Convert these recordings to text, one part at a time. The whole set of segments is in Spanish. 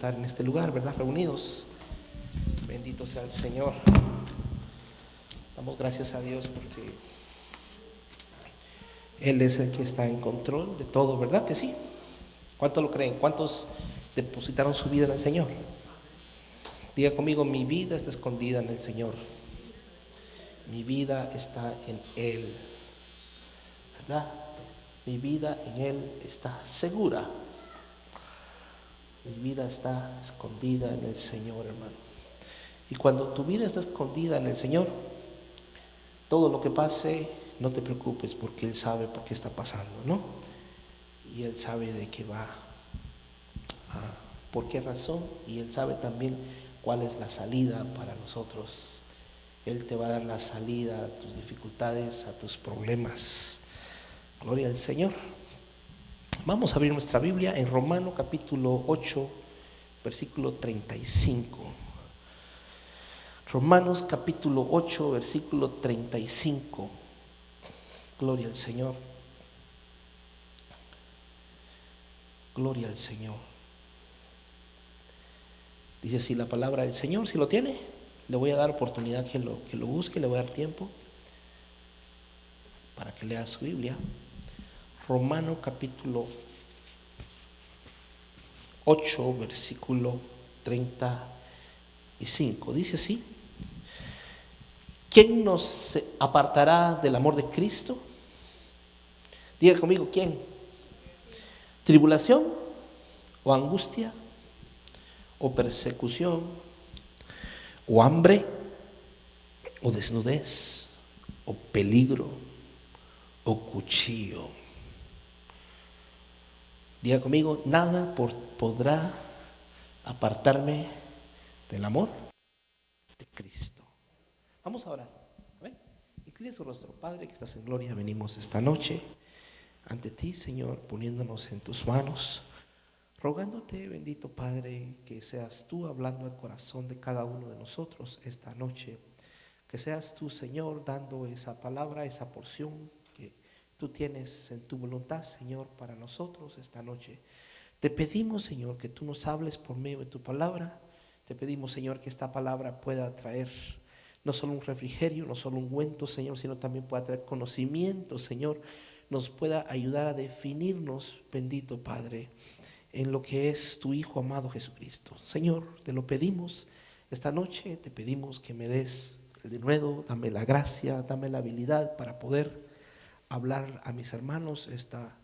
estar en este lugar, ¿verdad? Reunidos. Bendito sea el Señor. Damos gracias a Dios porque Él es el que está en control de todo, ¿verdad que sí? ¿Cuántos lo creen? ¿Cuántos depositaron su vida en el Señor? Diga conmigo: mi vida está escondida en el Señor. Mi vida está en Él, ¿verdad? Mi vida en Él está segura. Mi vida está escondida en el Señor, hermano. Y cuando tu vida está escondida en el Señor, todo lo que pase, no te preocupes, porque Él sabe por qué está pasando, ¿no? Y Él sabe de qué va, por qué razón, y Él sabe también cuál es la salida para nosotros. Él te va a dar la salida a tus dificultades, a tus problemas. Gloria al Señor. Vamos a abrir nuestra Biblia en Romanos capítulo 8, versículo 35. Romanos capítulo 8, versículo 35. Gloria al Señor. Gloria al Señor. Dice así la palabra del Señor. Si lo tiene, le voy a dar oportunidad que lo busque, le voy a dar tiempo para que lea su Biblia. Romanos capítulo 8, versículo 35. Dice así: ¿quién nos apartará del amor de Cristo? Diga conmigo: ¿quién? ¿Tribulación o angustia o persecución o hambre o desnudez o peligro o cuchillo? Diga conmigo: nada podrá apartarme del amor de Cristo. Vamos a orar. Incline su rostro. Padre que estás en gloria, venimos esta noche ante ti, Señor, poniéndonos en tus manos, rogándote, bendito Padre, que seas tú hablando al corazón de cada uno de nosotros esta noche. Que seas tú, Señor, dando esa palabra, esa porción que tú tienes en tu voluntad, Señor, para nosotros esta noche. Te pedimos, Señor, que tú nos hables por medio de tu palabra. Te pedimos, Señor, que esta palabra pueda traer no solo un refrigerio, no solo un ungüento, Señor, sino también pueda traer conocimiento, Señor. Nos pueda ayudar a definirnos, bendito Padre, en lo que es tu Hijo amado Jesucristo. Señor, te lo pedimos esta noche. Te pedimos que me des el denuedo, dame la gracia, dame la habilidad para poder hablar a mis hermanos esta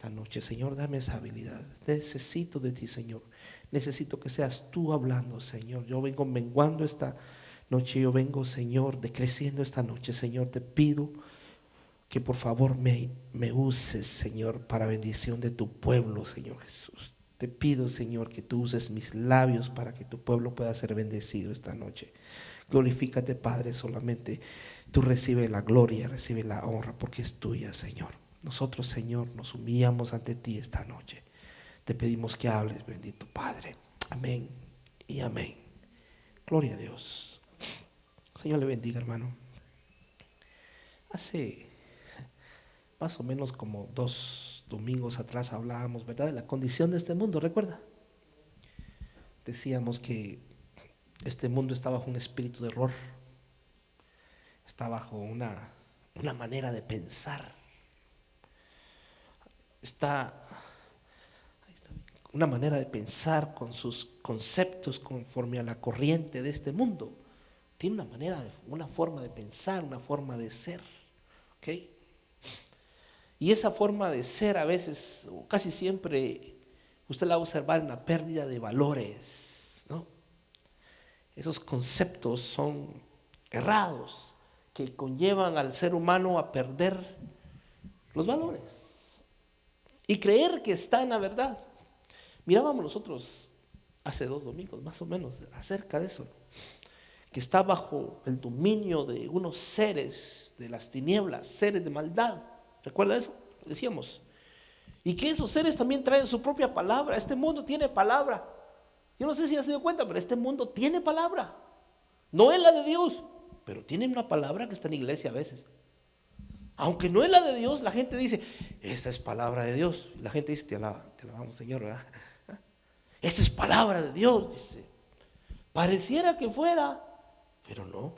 noche. Señor, dame esa habilidad. Necesito de ti, Señor. Necesito que seas tú hablando, Señor. Yo vengo menguando esta noche. Yo vengo, Señor, decreciendo esta noche. Señor, te pido que por favor me uses, Señor, para bendición de tu pueblo, Señor Jesús. Te pido, Señor, que tú uses mis labios para que tu pueblo pueda ser bendecido esta noche. Glorifícate, Padre, solamente tú recibe la gloria, recibe la honra, porque es tuya, Señor. Nosotros, Señor, nos humillamos ante ti esta noche. Te pedimos que hables, bendito Padre. Amén y amén. Gloria a Dios. Señor le bendiga, hermano. Hace más o menos como 2 domingos atrás hablábamos, ¿verdad?, de la condición de este mundo, ¿recuerda? Decíamos que este mundo está bajo un espíritu de error, está bajo una manera de pensar, está una manera de pensar con sus conceptos conforme a la corriente de este mundo. Tiene una forma de pensar, una forma de ser, ¿ok? Y esa forma de ser a veces, o casi siempre, usted la va a observar en la pérdida de valores, ¿no? Esos conceptos son errados que conllevan al ser humano a perder los valores y creer que está en la verdad. Mirábamos nosotros hace 2 domingos más o menos acerca de eso, que está bajo el dominio de unos seres de las tinieblas, seres de maldad. ¿Recuerda eso? Lo decíamos. Y que esos seres también traen su propia palabra. Este mundo tiene palabra. Yo no sé si has dado cuenta, pero este mundo tiene palabra. No es la de Dios, pero tiene una palabra que está en la iglesia a veces. Aunque no es la de Dios, la gente dice, esta es palabra de Dios. La gente dice, te alabamos, Señor, ¿verdad? Esa es palabra de Dios, dice. Pareciera que fuera, pero no.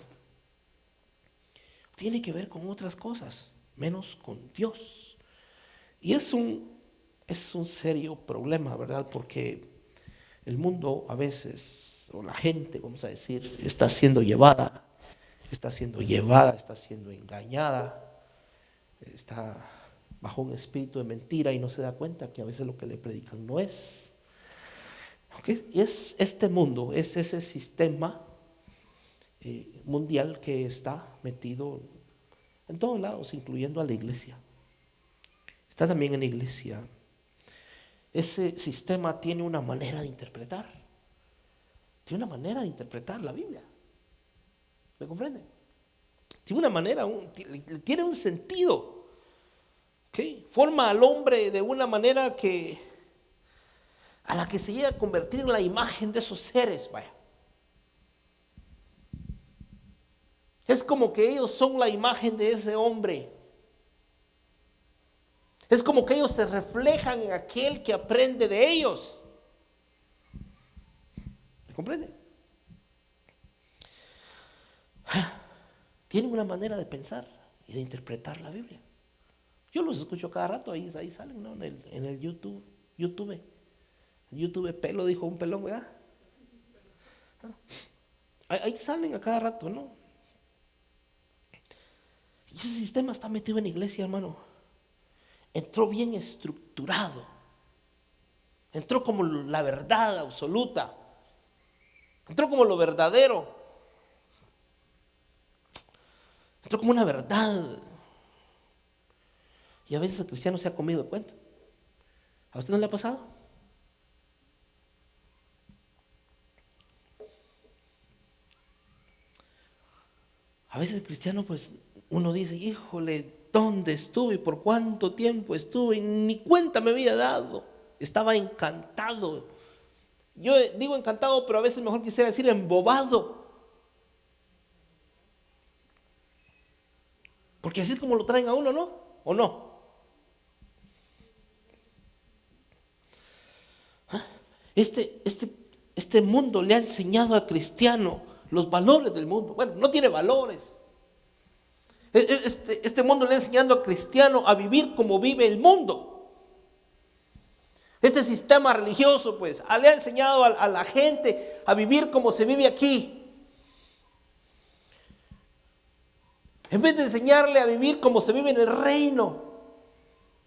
Tiene que ver con otras cosas, menos con Dios. Y es un serio problema, ¿verdad? Porque el mundo a veces, o la gente, vamos a decir, está siendo llevada, está siendo engañada, está bajo un espíritu de mentira y no se da cuenta que a veces lo que le predican no es. ¿Okay? Y es este mundo, es ese sistema mundial que está metido en todos lados, incluyendo a la iglesia. Está también en la iglesia. Ese sistema tiene una manera de interpretar. Tiene una manera de interpretar la Biblia. ¿Me comprende? Tiene una manera, tiene un sentido. ¿Okay? Forma al hombre de una manera a la que se llega a convertir en la imagen de esos seres. Vaya. Es como que ellos son la imagen de ese hombre. Es como que ellos se reflejan en aquel que aprende de ellos. ¿Me comprende? Tienen una manera de pensar y de interpretar la Biblia. Yo los escucho cada rato, ahí salen, ¿no? En el YouTube. YouTube pelo, dijo un pelón, ¿verdad? Ahí salen a cada rato, ¿no? Y ese sistema está metido en la iglesia, hermano. Entró bien estructurado. Entró como la verdad absoluta. Entró como lo verdadero. Entró como una verdad. Y a veces el cristiano se ha comido de cuenta. ¿A usted no le ha pasado? A veces el cristiano, pues, uno dice, híjole, ¿dónde estuve? ¿Por cuánto tiempo estuve? Ni cuenta me había dado. Estaba encantado. Yo digo encantado, pero a veces mejor quisiera decir embobado. Porque así es como lo traen a uno, ¿no? ¿O no? Este mundo le ha enseñado al cristiano los valores del mundo. Bueno, no tiene valores. Este mundo le ha enseñado al cristiano a vivir como vive el mundo. Este sistema religioso, pues, le ha enseñado a la gente a vivir como se vive aquí. En vez de enseñarle a vivir como se vive en el reino.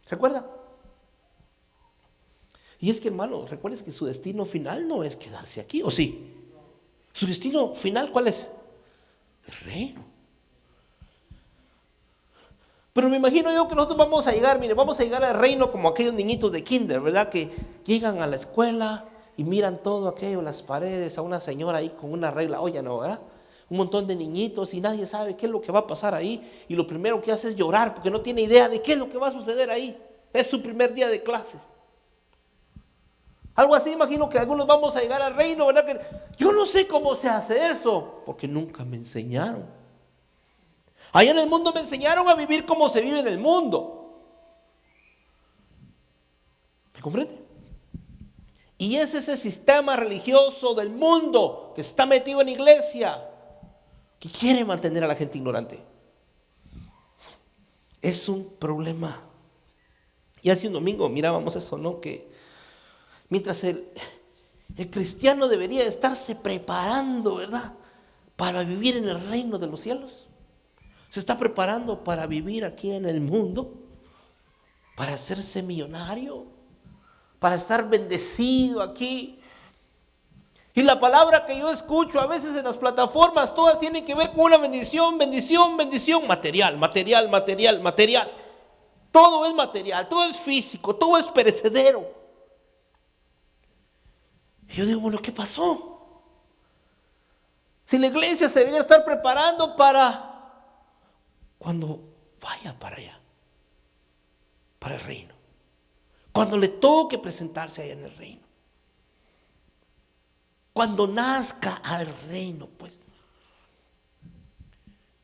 ¿Recuerda? Y es que, hermano, recuerdes que su destino final no es quedarse aquí, ¿o sí? Su destino final, ¿cuál es? El reino. Pero me imagino yo que nosotros vamos a llegar al reino como aquellos niñitos de kinder, ¿verdad? Que llegan a la escuela y miran todo aquello, las paredes, a una señora ahí con una regla, oye, no, ¿verdad? Un montón de niñitos y nadie sabe qué es lo que va a pasar ahí. Y lo primero que hace es llorar porque no tiene idea de qué es lo que va a suceder ahí. Es su primer día de clases. Algo así, imagino que algunos vamos a llegar al reino, ¿verdad? Que yo no sé cómo se hace eso, porque nunca me enseñaron. Allá en el mundo me enseñaron a vivir como se vive en el mundo. ¿Me comprende? Y es ese sistema religioso del mundo que está metido en la iglesia, que quiere mantener a la gente ignorante. Es un problema. Y hace un domingo mirábamos eso, ¿no? Que mientras el cristiano debería estarse preparando, ¿verdad?, para vivir en el reino de los cielos, se está preparando para vivir aquí en el mundo, para hacerse millonario, para estar bendecido aquí. Y la palabra que yo escucho a veces en las plataformas, todas tienen que ver con una bendición, bendición, bendición, material, material, material, material. Todo es material, todo es físico, todo es perecedero. Y yo digo, bueno, ¿qué pasó? Si la iglesia se debería estar preparando para cuando vaya para allá, para el reino, cuando le toque presentarse allá en el reino, cuando nazca al reino, pues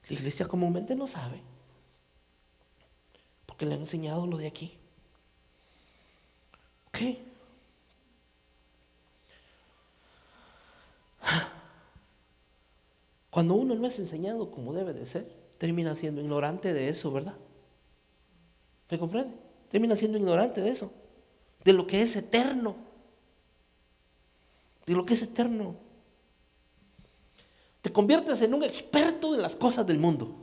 la iglesia comúnmente no sabe, porque le han enseñado lo de aquí. ¿Qué? Cuando uno no es enseñado como debe de ser, termina siendo ignorante de eso, ¿verdad? ¿Me comprende? Termina siendo ignorante de eso, de lo que es eterno, de lo que es eterno. Te conviertes en un experto de las cosas del mundo.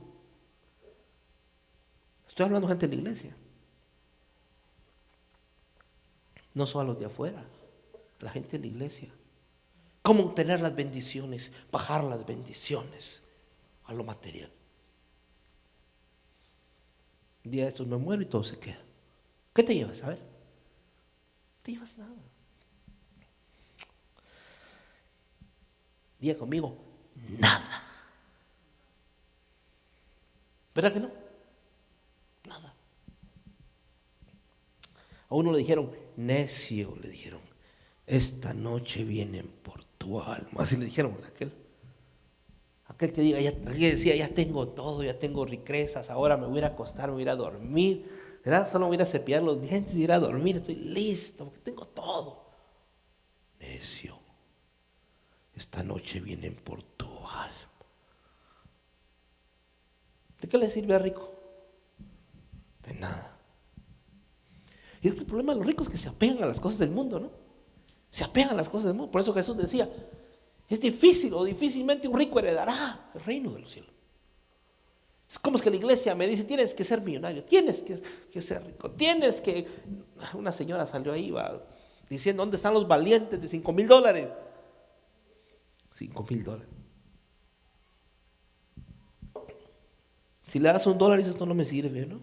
Estoy hablando de gente de la iglesia, no solo a los de afuera, a la gente de la iglesia. Cómo obtener las bendiciones, bajar las bendiciones a lo material. Un día de estos me muero y todo se queda. ¿Qué te llevas? A ver, no te llevas nada. Diga conmigo, nada. ¿Verdad que no? Nada. A uno le dijeron, necio, le dijeron, esta noche vienen por tu alma. Así le dijeron a aquel que diga, aquel que decía, ya tengo todo, ya tengo riquezas, ahora me voy a ir a acostar, me voy a ir a dormir, ¿verdad? Solo me voy a ir a cepillar los dientes y ir a dormir, estoy listo, porque tengo todo. Necio, esta noche vienen por tu alma. ¿De qué le sirve a rico? De nada. Y es que el problema de los ricos es que se apegan a las cosas del mundo, ¿no? Se apegan a las cosas del mundo. Por eso Jesús decía, es difícil o difícilmente un rico heredará el reino de los cielos. Es como es que la iglesia me dice, tienes que ser millonario, tienes que ser rico, tienes que... Una señora salió ahí, va, diciendo, ¿dónde están los valientes de $5,000? $5,000. Si le das $1, dices, esto no me sirve, ¿no?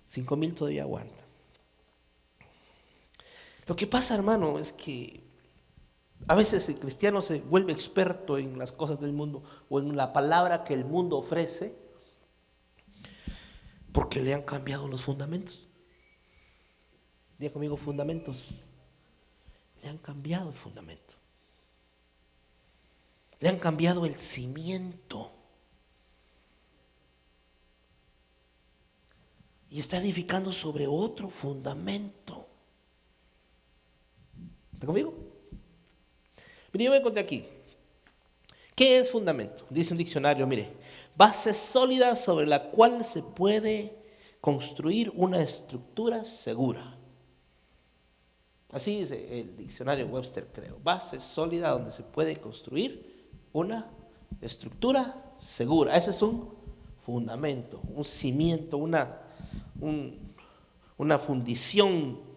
5,000 todavía aguanta. Lo que pasa, hermano, es que a veces el cristiano se vuelve experto en las cosas del mundo o en la palabra que el mundo ofrece porque le han cambiado los fundamentos. Diga conmigo, fundamentos. Le han cambiado el fundamento. Le han cambiado el cimiento. Y está edificando sobre otro fundamento. ¿Está conmigo? Mire, yo me encontré aquí. ¿Qué es fundamento? Dice un diccionario, mire, base sólida sobre la cual se puede construir una estructura segura. Así dice el diccionario Webster, creo. Base sólida donde se puede construir una estructura segura. Ese es un fundamento, un cimiento, una fundición.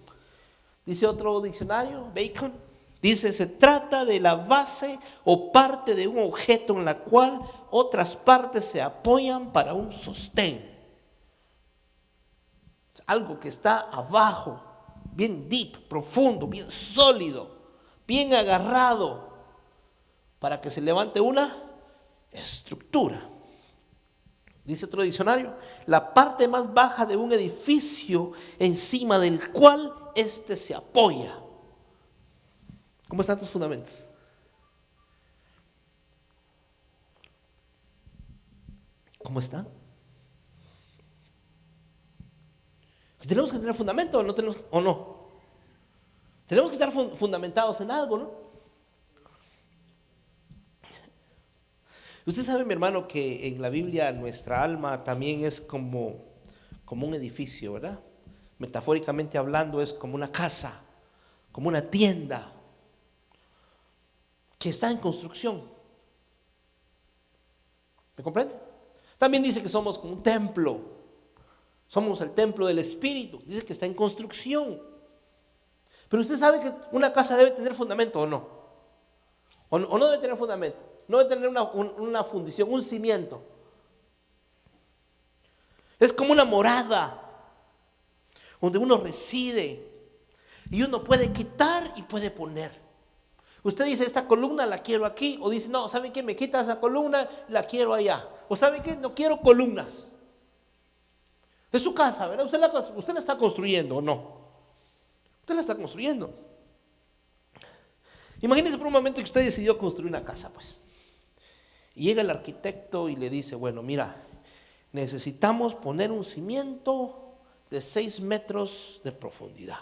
Dice otro diccionario, Bacon, dice, se trata de la base o parte de un objeto en la cual otras partes se apoyan para un sostén. Algo que está abajo, bien deep, profundo, bien sólido, bien agarrado, para que se levante una estructura. Dice otro diccionario, la parte más baja de un edificio encima del cual éste se apoya. ¿Cómo están tus fundamentos? ¿Cómo están? ¿Tenemos que tener fundamento o no tenemos, o no? Tenemos que estar fundamentados en algo, ¿no? Usted sabe, mi hermano, que en la Biblia nuestra alma también es como un edificio, ¿verdad? Metafóricamente hablando, es como una casa, como una tienda que está en construcción. ¿Me comprende? También dice que somos como un templo. Somos el templo del Espíritu. Dice que está en construcción. Pero usted sabe que una casa debe tener fundamento, ¿o no? ¿O no debe tener fundamento? No debe tener una fundición, un cimiento. Es como una morada donde uno reside y uno puede quitar y puede poner. Usted dice, esta columna la quiero aquí, o dice, no, ¿sabe qué? Me quita esa columna, la quiero allá. O ¿sabe qué? No quiero columnas. Es su casa, ¿verdad? Usted la está construyendo, ¿o no? Usted la está construyendo. Imagínese por un momento que usted decidió construir una casa, pues. Y llega el arquitecto y le dice, bueno, mira, necesitamos poner un cimiento de 6 metros de profundidad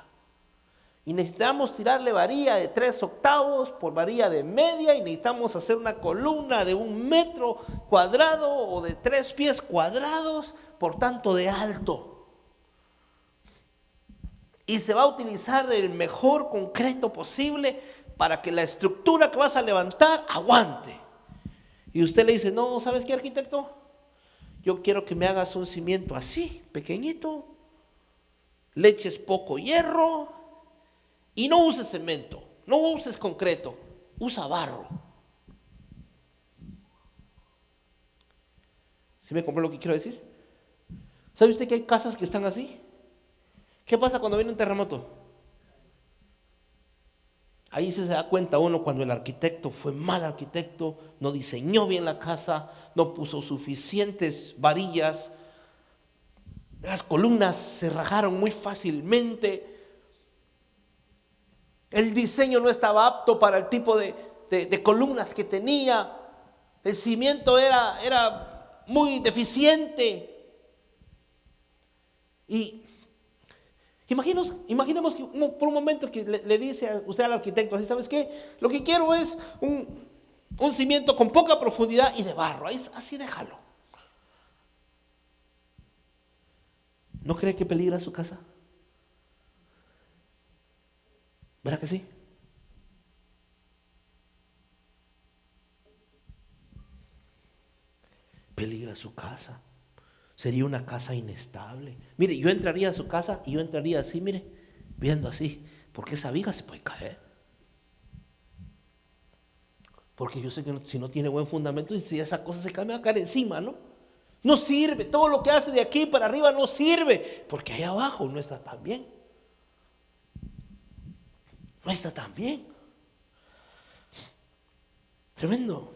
Y necesitamos tirarle varilla de 3/8 por varilla de media, y necesitamos hacer una columna de 1 metro cuadrado o de 3 pies cuadrados por tanto de alto. Y se va a utilizar el mejor concreto posible para que la estructura que vas a levantar aguante. Y usted le dice, no, ¿sabes qué, arquitecto? Yo quiero que me hagas un cimiento así, pequeñito, le eches poco hierro y no uses cemento, no uses concreto, usa barro. ¿Sí me compró lo que quiero decir? ¿Sabe usted que hay casas que están así? ¿Qué pasa cuando viene un terremoto? Ahí se da cuenta uno cuando el arquitecto fue mal arquitecto, no diseñó bien la casa, no puso suficientes varillas, las columnas se rajaron muy fácilmente, el diseño no estaba apto para el tipo de columnas que tenía, el cimiento era muy deficiente. Y imaginemos que por un momento que le dice a usted al arquitecto, así, ¿sabes qué? Lo que quiero es un cimiento con poca profundidad y de barro, así déjalo. ¿No cree que peligra su casa? ¿Verdad que sí? Peligra su casa. Sería una casa inestable. Mire, yo entraría a su casa y yo entraría así, mire, viendo así, porque esa viga se puede caer. Porque yo sé que si no tiene buen fundamento, y si esa cosa se cae, me va a caer encima, ¿no? No sirve, todo lo que hace de aquí para arriba no sirve, porque ahí abajo no está tan bien. No está tan bien. Tremendo.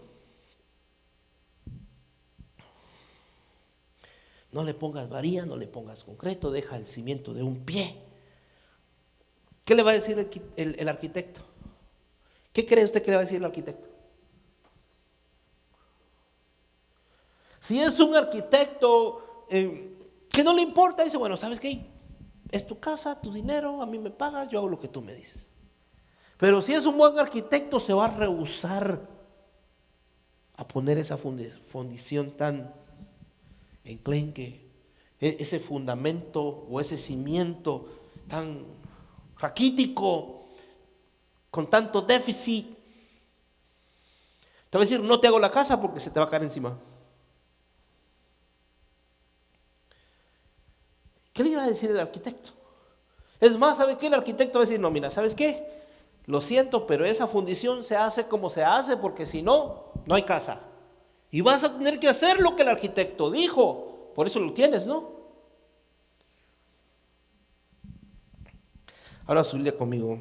No le pongas varilla, no le pongas concreto, deja el cimiento de un pie. ¿Qué le va a decir el arquitecto? ¿Qué cree usted que le va a decir el arquitecto? Si es un arquitecto que no le importa, dice, bueno, ¿sabes qué? Es tu casa, tu dinero, a mí me pagas, yo hago lo que tú me dices. Pero si es un buen arquitecto, se va a rehusar a poner esa fundición tan enclenque, ese fundamento o ese cimiento tan raquítico, con tanto déficit. Te va a decir, no te hago la casa porque se te va a caer encima. ¿Qué le iba a decir el arquitecto? Es más, ¿sabe qué? El arquitecto va a decir, no, mira, ¿sabes qué? Lo siento, pero esa fundición se hace como se hace, porque si no, no hay casa. Y vas a tener que hacer lo que el arquitecto dijo. Por eso lo tienes, ¿no? Ahora subirle conmigo.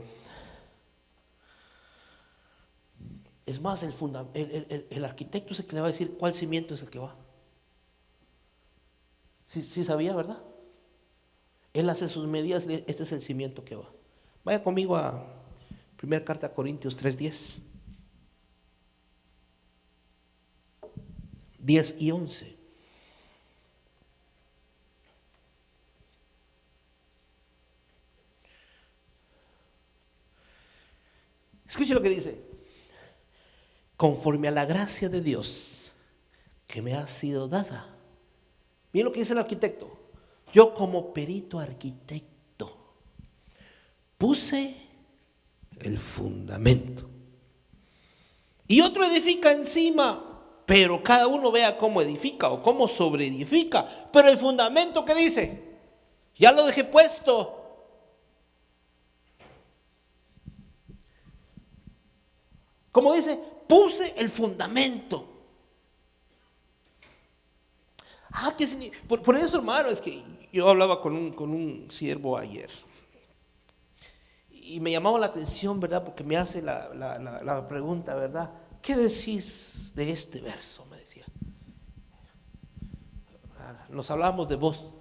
Es más, el arquitecto es el que le va a decir cuál cimiento es el que va. Sí sabía, ¿verdad? Él hace sus medidas, este es el cimiento que va. Vaya conmigo a primera carta a Corintios 3:10. 10 y 11. Escuche lo que dice. Conforme a la gracia de Dios que me ha sido dada. Miren lo que dice el arquitecto. Yo como perito arquitecto puse el fundamento. Y otro edifica encima. Pero cada uno vea cómo edifica o cómo sobreedifica. Pero el fundamento, ¿qué dice? Ya lo dejé puesto. Como dice, puse el fundamento. ¿Qué significa? Por eso, hermano, es que yo hablaba con un siervo ayer. Y me llamaba la atención, ¿verdad? Porque me hace la pregunta, ¿verdad? ¿Qué decís de este verso? Me decía. Nos hablábamos de vos.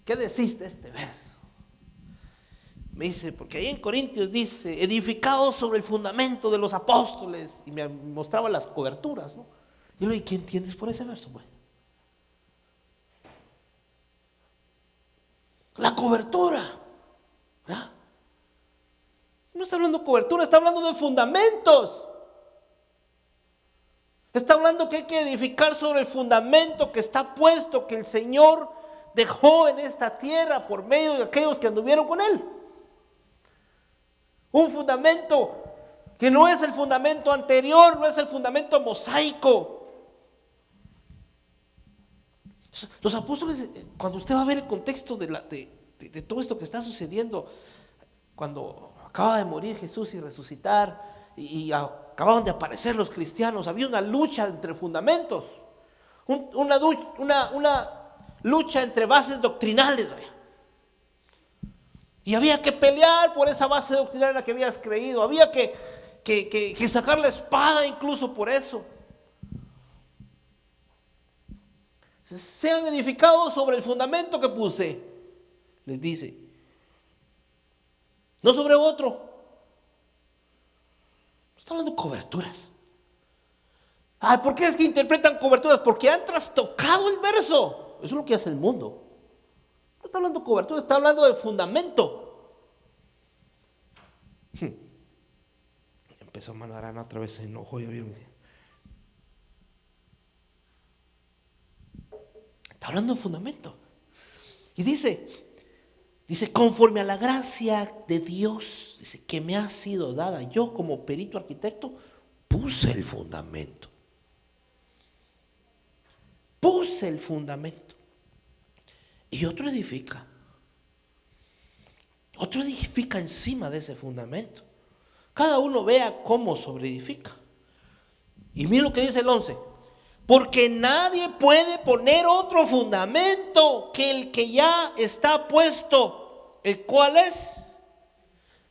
¿Qué decís de este verso? Me dice, porque ahí en Corintios dice, edificado sobre el fundamento de los apóstoles. Y me mostraba las coberturas, ¿no? Y yo le dije, ¿qué entiendes por ese verso, pues? La cobertura, ¿verdad? de cobertura, está hablando de fundamentos. Está hablando que hay que edificar sobre el fundamento que está puesto, que el Señor dejó en esta tierra por medio de aquellos que anduvieron con Él. Un fundamento que no es el fundamento anterior, no es el fundamento mosaico. Los apóstoles, cuando usted va a ver el contexto de todo esto que está sucediendo, cuando acaba de morir Jesús y resucitar, y acababan de aparecer los cristianos, había una lucha entre fundamentos, una lucha entre bases doctrinales, y había que pelear por esa base doctrinal en la que habías creído, había que sacar la espada incluso por eso. Sean edificados sobre el fundamento que puse, les dice, no sobre otro. Está hablando de coberturas. Ay, ¿por qué es que interpretan coberturas? Porque han trastocado el verso. Eso es lo que hace el mundo. No está hablando de cobertura, está hablando de fundamento. Empezó a Mano Arana otra vez, se enojó. Ya vieron. Está hablando de fundamento. Y dice, conforme a la gracia de Dios, dice, que me ha sido dada, yo como perito arquitecto puse el fundamento. Puse el fundamento. Y otro edifica. Otro edifica encima de ese fundamento. Cada uno vea cómo sobreedifica. Y mira lo que dice el 11. Porque nadie puede poner otro fundamento que el que ya está puesto, el cual es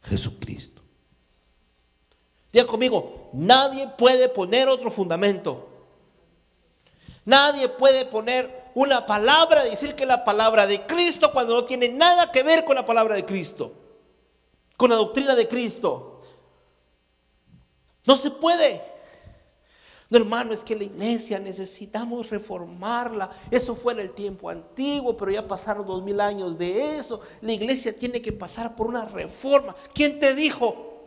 Jesucristo. Diga conmigo, nadie puede poner otro fundamento. Nadie puede poner una palabra, decir que es la palabra de Cristo cuando no tiene nada que ver con la palabra de Cristo, con la doctrina de Cristo. No se puede. No, hermano, es que la iglesia necesitamos reformarla. Eso fue en el tiempo antiguo, pero ya pasaron 2000 años de eso. La iglesia tiene que pasar por una reforma. ¿Quién te dijo?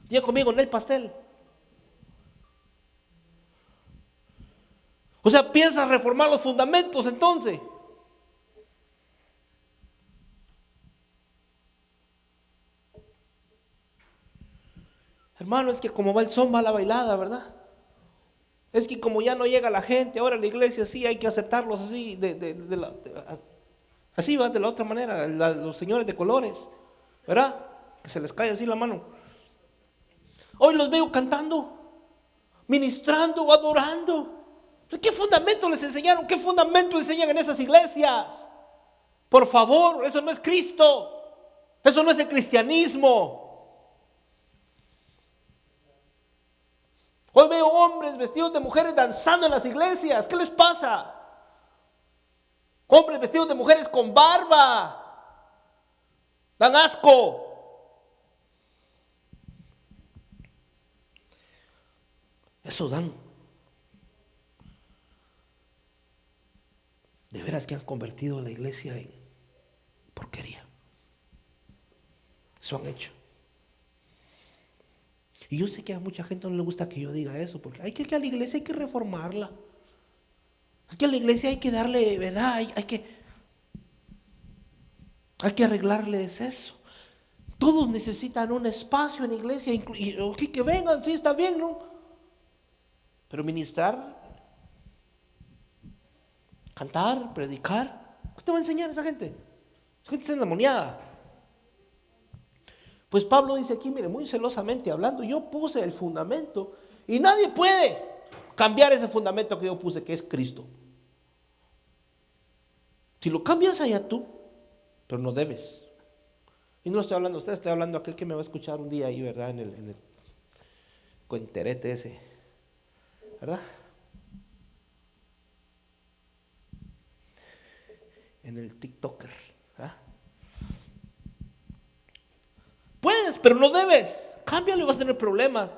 Diga conmigo, en el pastel. O sea, piensas reformar los fundamentos entonces. Hermano, es que como va el son, va la bailada, ¿verdad? Es que como ya no llega la gente, ahora la iglesia sí hay que aceptarlos así, así va, de la otra manera, los señores de colores, ¿verdad? Que se les cae así la mano. Hoy los veo cantando, ministrando, adorando. ¿Qué fundamento les enseñaron? ¿Qué fundamento enseñan en esas iglesias? Por favor, eso no es Cristo. Eso no es el cristianismo. Hoy veo hombres vestidos de mujeres danzando en las iglesias. ¿Qué les pasa? Hombres vestidos de mujeres con barba. Dan asco. Eso dan. De veras que han convertido la iglesia en porquería. Eso han hecho. Y yo sé que a mucha gente no le gusta que yo diga eso, porque hay que a la iglesia hay que reformarla. Es que a la iglesia hay que darle, ¿verdad? Hay que arreglarles eso. Todos necesitan un espacio en la iglesia, y que vengan, sí está bien, ¿no? Pero ministrar, cantar, predicar, ¿qué te va a enseñar esa gente? Esa gente está endemoniada. Pues Pablo dice aquí, mire, muy celosamente hablando, yo puse el fundamento y nadie puede cambiar ese fundamento que yo puse, que es Cristo. Si lo cambias allá tú, pero no debes. Y no estoy hablando a usted, estoy hablando a aquel que me va a escuchar un día ahí, ¿verdad? En el cuenterete ese, ¿verdad? En el TikToker, ¿verdad? Puedes, pero no debes. Cámbialo y vas a tener problemas.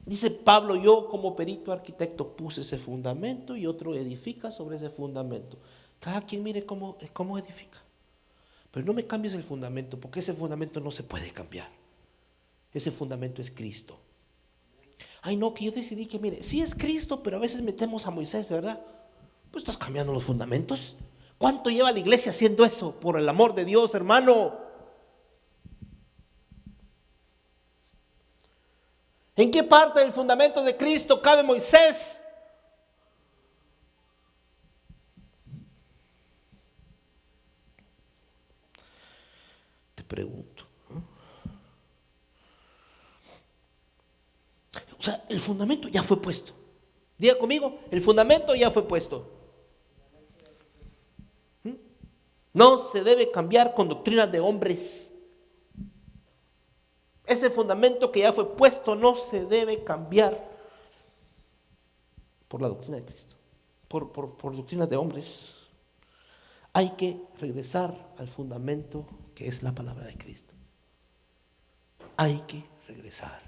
Dice Pablo, yo como perito arquitecto puse ese fundamento y otro edifica sobre ese fundamento. Cada quien mire cómo edifica. Pero no me cambies el fundamento, porque ese fundamento no se puede cambiar. Ese fundamento es Cristo. Ay, no, que yo decidí que, mire, sí es Cristo, pero a veces metemos a Moisés, ¿verdad? Pues estás cambiando los fundamentos. ¿Cuánto lleva la iglesia haciendo eso? Por el amor de Dios, hermano. ¿En qué parte del fundamento de Cristo cabe Moisés? Te pregunto. O sea, el fundamento ya fue puesto. Diga conmigo, el fundamento ya fue puesto. No se debe cambiar con doctrinas de hombres. Ese fundamento que ya fue puesto no se debe cambiar por la doctrina de Cristo, por doctrinas de hombres. Hay que regresar al fundamento que es la palabra de Cristo. Hay que regresar.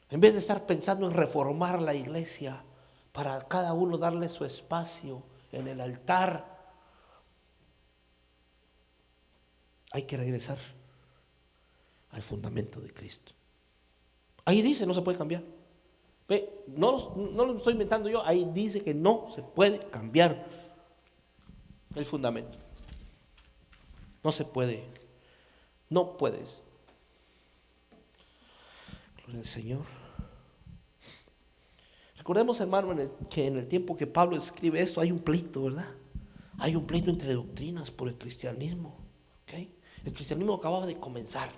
En vez de estar pensando en reformar la iglesia para cada uno darle su espacio en el altar, hay que regresar al fundamento de Cristo. Ahí dice, no se puede cambiar. Ve, no lo estoy inventando yo, ahí dice que no se puede cambiar el fundamento. No se puede, no puedes. Gloria al Señor. Recordemos, hermano, que en el tiempo que Pablo escribe esto hay un pleito, ¿verdad? Hay un pleito entre doctrinas por el cristianismo. ¿Okay? El cristianismo acababa de comenzar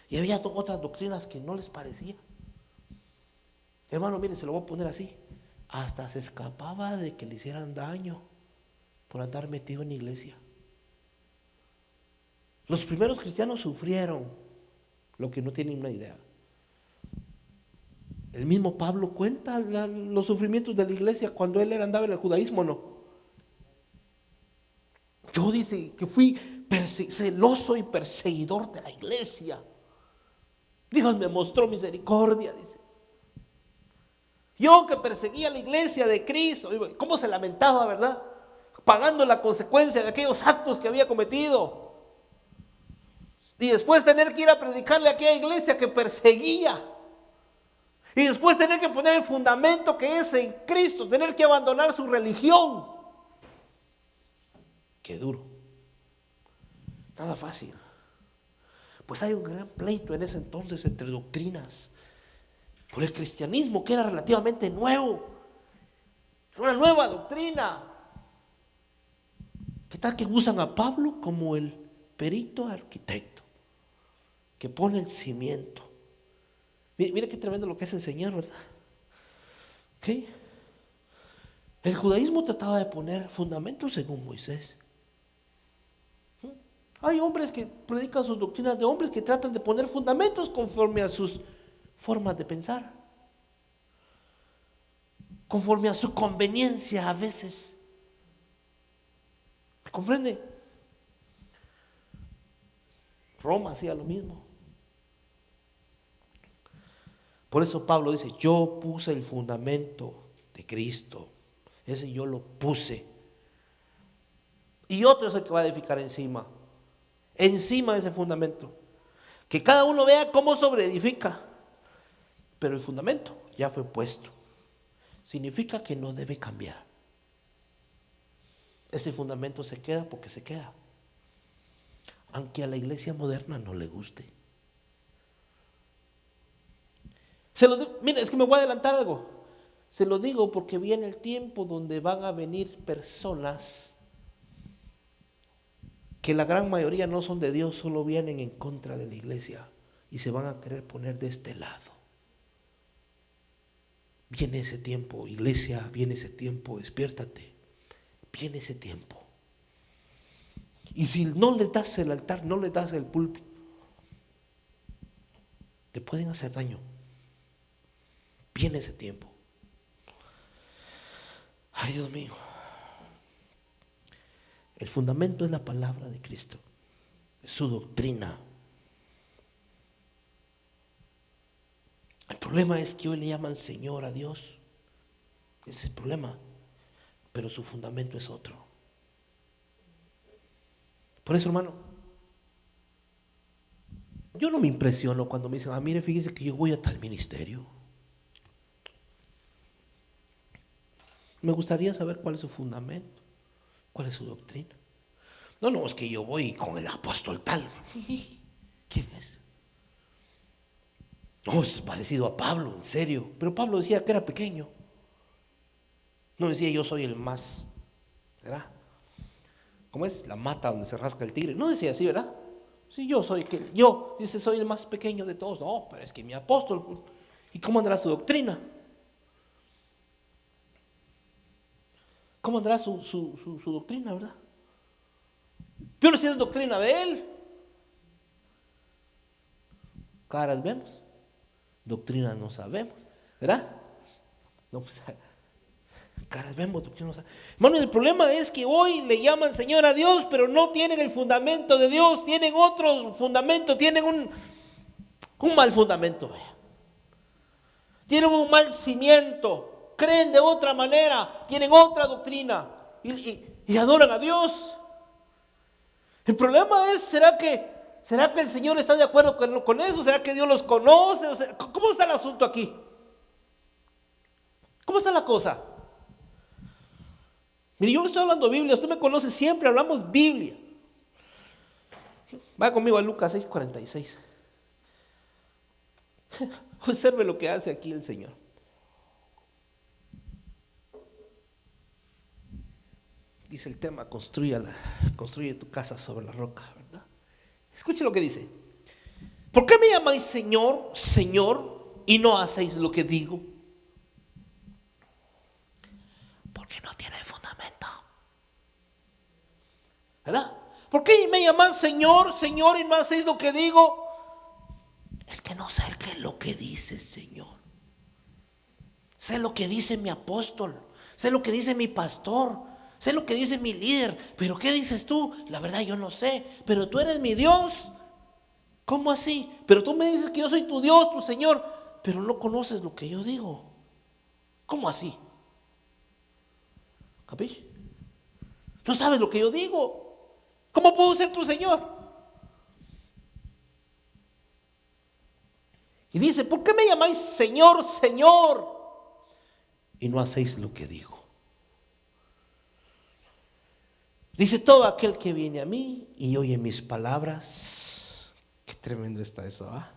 y había otras doctrinas que no les parecía. Hermano, mire, se lo voy a poner así. Hasta se escapaba de que le hicieran daño por andar metido en la iglesia. Los primeros cristianos sufrieron lo que no tienen una idea. El mismo Pablo cuenta los sufrimientos de la iglesia cuando él andaba en el judaísmo, ¿no? Yo dice que fui celoso y perseguidor de la iglesia. Dios me mostró misericordia, dice. Yo que perseguía la iglesia de Cristo, ¿cómo se lamentaba, verdad? Pagando la consecuencia de aquellos actos que había cometido. Y después tener que ir a predicarle a aquella iglesia que perseguía. Y después tener que poner el fundamento que es en Cristo, tener que abandonar su religión. Qué duro. Nada fácil. Pues hay un gran pleito en ese entonces entre doctrinas. Por el cristianismo, que era relativamente nuevo. Una nueva doctrina. ¿Qué tal que usan a Pablo como el perito arquitecto que pone el cimiento? Mire qué tremendo lo que es enseñar, ¿verdad? ¿Okay? El judaísmo trataba de poner fundamentos según Moisés. Hay hombres que predican sus doctrinas de hombres que tratan de poner fundamentos conforme a sus formas de pensar, conforme a su conveniencia a veces. ¿Me comprende? Roma hacía lo mismo. Por eso Pablo dice, yo puse el fundamento de Cristo. Ese yo lo puse. Y otro es el que va a edificar encima de ese fundamento. Que cada uno vea cómo sobreedifica. Pero el fundamento ya fue puesto. Significa que no debe cambiar. Ese fundamento se queda porque se queda. Aunque a la iglesia moderna no le guste. Mira, es que me voy a adelantar algo. Se lo digo porque viene el tiempo donde van a venir personas que la gran mayoría no son de Dios, solo vienen en contra de la iglesia y se van a querer poner de este lado. Viene ese tiempo, iglesia, viene ese tiempo, despiértate. Viene ese tiempo. Y si no les das el altar, no les das el púlpito, te pueden hacer daño. Viene ese tiempo. Ay, Dios mío. El fundamento es la palabra de Cristo, es su doctrina. El problema es que hoy le llaman Señor a Dios. Ese es el problema. Pero su fundamento es otro. Por eso, hermano, yo no me impresiono cuando me dicen, mire, fíjese que yo voy a tal ministerio. Me gustaría saber cuál es su fundamento, cuál es su doctrina. No, es que yo voy con el apóstol tal. ¿Quién es? No, es parecido a Pablo, en serio. Pero Pablo decía que era pequeño. No decía yo soy el más, ¿verdad? ¿Cómo es? La mata donde se rasca el tigre. No decía así, ¿verdad? Sí, dice, soy el más pequeño de todos. No, pero es que mi apóstol. ¿Y cómo andará su doctrina? ¿Cómo andará su doctrina, verdad? Pero si es doctrina de él. Caras vemos, doctrina no sabemos, ¿verdad? No, pues, caras vemos, doctrina no sabemos. Hermano, el problema es que hoy le llaman Señor a Dios, pero no tienen el fundamento de Dios, tienen otro fundamento, tienen un mal fundamento, tienen un mal cimiento, creen de otra manera, tienen otra doctrina y adoran a Dios. El problema es, ¿será que el Señor está de acuerdo con eso? ¿Será que Dios los conoce? O sea, ¿cómo está el asunto aquí? ¿Cómo está la cosa? Mire, yo estoy hablando Biblia, usted me conoce, siempre hablamos Biblia. Vaya conmigo a Lucas 6:46. Observe lo que hace aquí el Señor. Dice el tema, construye tu casa sobre la roca, ¿verdad? Escuche lo que dice. ¿Por qué me llamáis Señor, Señor, y no hacéis lo que digo? Porque no tiene fundamento, ¿verdad? ¿Por qué me llamáis Señor, Señor, y no hacéis lo que digo? Es que no sé qué es lo que dice Señor. Sé lo que dice mi apóstol, sé lo que dice mi pastor, sé lo que dice mi líder, pero ¿qué dices tú? La verdad yo no sé, pero tú eres mi Dios. ¿Cómo así? Pero tú me dices que yo soy tu Dios, tu Señor, pero no conoces lo que yo digo. ¿Cómo así? ¿Capis? No sabes lo que yo digo. ¿Cómo puedo ser tu Señor? Y dice, ¿por qué me llamáis Señor, Señor? Y no hacéis lo que digo. Dice, todo aquel que viene a mí y oye mis palabras. Qué tremendo está eso, ¿ah?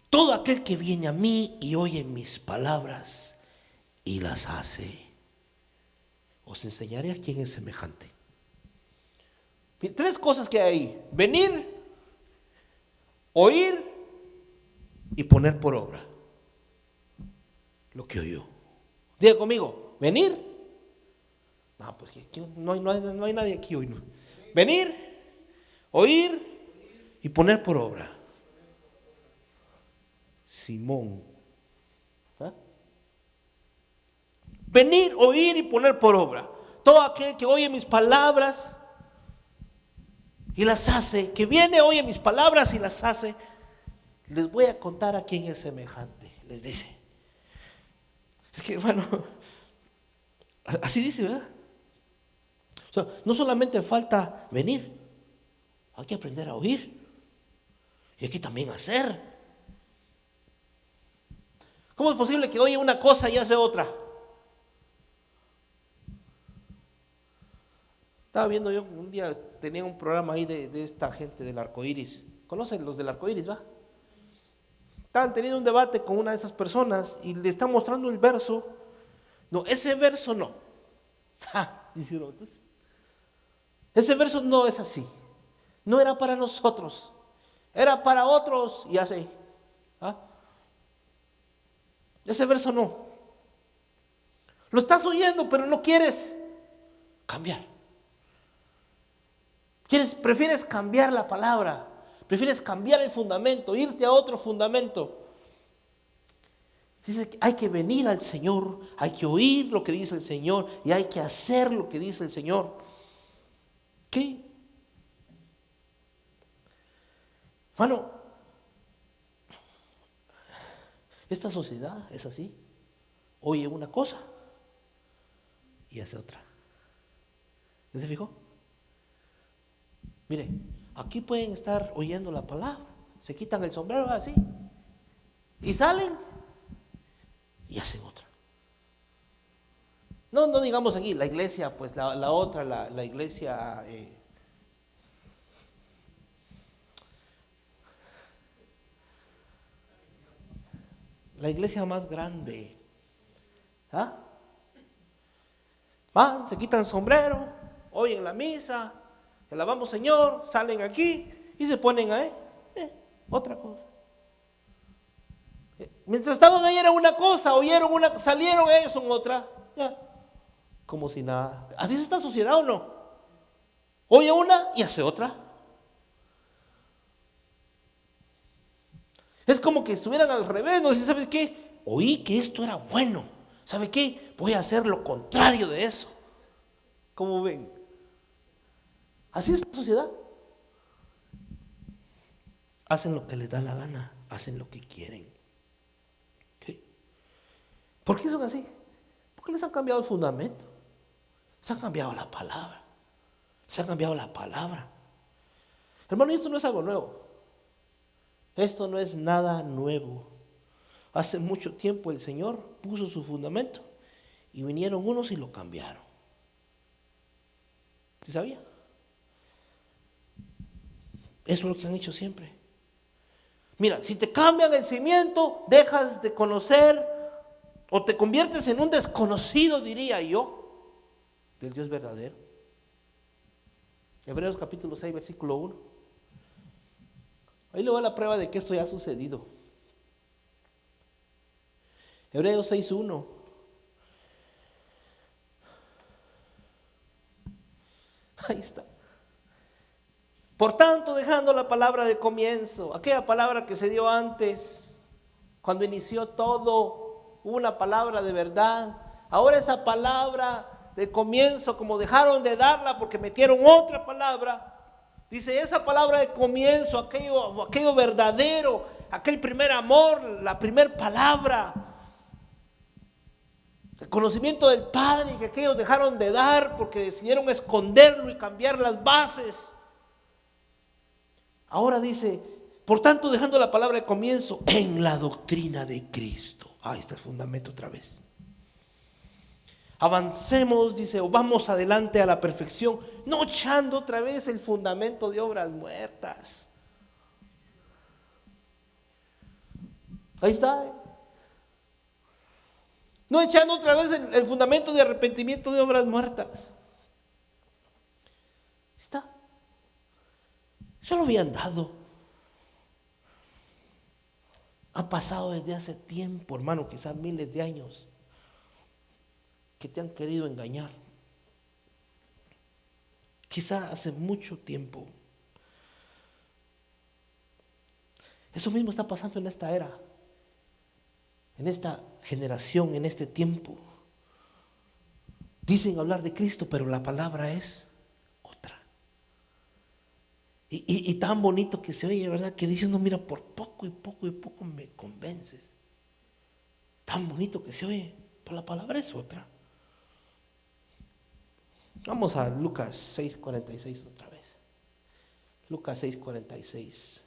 Todo aquel que viene a mí y oye mis palabras y las hace. Os enseñaré a quién es semejante. Tres cosas que hay ahí: venir, oír y poner por obra lo que oyó. Diga conmigo, venir. No, pues no hay nadie aquí hoy. No. Venir, oír y poner por obra. Simón. ¿Ah? Venir, oír y poner por obra. Todo aquel que oye mis palabras y las hace, que viene, oye mis palabras y las hace, les voy a contar a quién es semejante. Les dice. Es que, hermano, así dice, ¿verdad? O sea, no solamente falta venir, hay que aprender a oír y hay que también hacer. ¿Cómo es posible que oye una cosa y hace otra? Estaba viendo yo un día, tenía un programa ahí de esta gente del arco iris. ¿Conocen los del arco iris, va? Estaban teniendo un debate con una de esas personas y le están mostrando el verso. No, ese verso no. Dice uno, entonces, ese verso no es así. No era para nosotros. Era para otros y así. Ese verso no. Lo estás oyendo, pero no quieres cambiar. Prefieres cambiar la palabra. Prefieres cambiar el fundamento, irte a otro fundamento. Dice que hay que venir al Señor, hay que oír lo que dice el Señor y hay que hacer lo que dice el Señor. ¿Qué? Hermano, esta sociedad es así. Oye una cosa y hace otra. ¿Ya se fijó? Mire, aquí pueden estar oyendo la palabra, se quitan el sombrero así y salen y hacen otra. No digamos aquí, la iglesia, pues la otra, la iglesia, la iglesia más grande. ¿Ah? Van, se quitan el sombrero, oyen la misa, te alabamos Señor, salen aquí y se ponen ahí, otra cosa. Mientras estaban ahí era una cosa, oyeron una, salieron ellos son otra, ya, como si nada. ¿Así es esta sociedad o no? Oye una y hace otra. Es como que estuvieran al revés, no sé, ¿sabes qué? Oí que esto era bueno, ¿sabe qué? Voy a hacer lo contrario de eso. ¿Cómo ven? Así es la sociedad. Hacen lo que les da la gana, hacen lo que quieren. ¿Okay? ¿Por qué son así? Porque les han cambiado el fundamento. Se ha cambiado la palabra. Se ha cambiado la palabra. Hermano, esto no es algo nuevo. Esto no es nada nuevo. Hace mucho tiempo el Señor puso su fundamento y vinieron unos y lo cambiaron. ¿Sí sabía? Eso es lo que han hecho siempre. Mira, si te cambian el cimiento, dejas de conocer o te conviertes en un desconocido, diría yo, del Dios verdadero. Hebreos capítulo 6, versículo 1. Ahí le voy a la prueba de que esto ya ha sucedido. Hebreos 6:1. Ahí está. Por tanto, dejando la palabra de comienzo, aquella palabra que se dio antes, cuando inició todo, una palabra de verdad. Ahora esa palabra de comienzo, como dejaron de darla porque metieron otra palabra, dice esa palabra de comienzo, aquello verdadero, aquel primer amor, la primer palabra, el conocimiento del Padre que aquellos dejaron de dar porque decidieron esconderlo y cambiar las bases. Ahora dice, por tanto, dejando la palabra de comienzo en la doctrina de Cristo. Ahí está el fundamento otra vez. Avancemos, dice, o vamos adelante a la perfección, no echando otra vez el fundamento de obras muertas. Ahí está. No echando otra vez el fundamento de arrepentimiento de obras muertas. Ahí está. Ya lo habían dado. Ha pasado desde hace tiempo, hermano, quizás miles de años, que te han querido engañar. Quizás hace mucho tiempo. Eso mismo está pasando en esta era, en esta generación, en este tiempo. Dicen hablar de Cristo, pero la palabra es otra. Y tan bonito que se oye, ¿verdad? Que dicen, no, mira, por poco y poco y poco me convences. Tan bonito que se oye, pero la palabra es otra. Vamos a Lucas 6:46 otra vez. Lucas 6:46,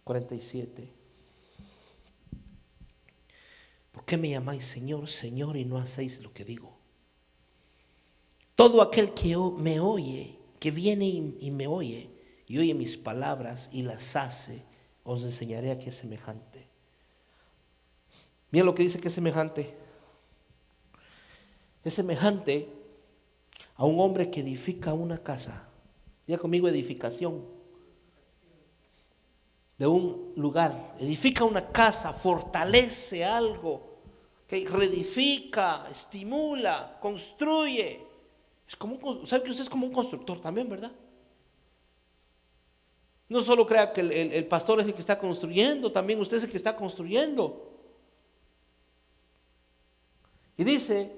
47. ¿Por qué me llamáis Señor, Señor, y no hacéis lo que digo? Todo aquel que me oye, que viene y me oye, y oye mis palabras y las hace, os enseñaré a qué es semejante. Mira lo que dice que es semejante. Es semejante a un hombre que edifica una casa. Diga conmigo, edificación. De un lugar. Edifica una casa, fortalece algo, que reedifica, estimula, construye. Es como, ¿sabe que usted es como un constructor también, verdad? No solo crea que el pastor es el que está construyendo, también usted es el que está construyendo. Y dice,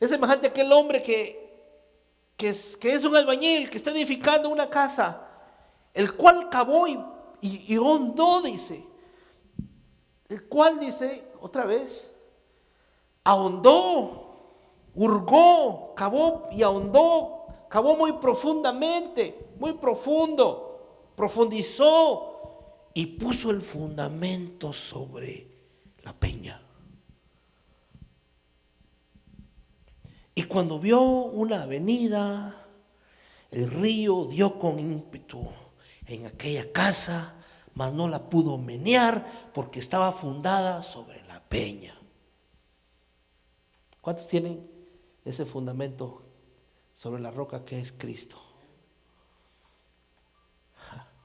es semejante a aquel hombre que es un albañil, que está edificando una casa, el cual cavó y hondó, dice. El cual dice, otra vez, ahondó hurgó, cavó y ahondó, cavó muy profundamente, muy profundo, profundizó y puso el fundamento sobre la peña. Y cuando vio una avenida, el río dio con ímpetu en aquella casa, mas no la pudo menear porque estaba fundada sobre la peña. ¿Cuántos tienen ese fundamento sobre la roca que es Cristo?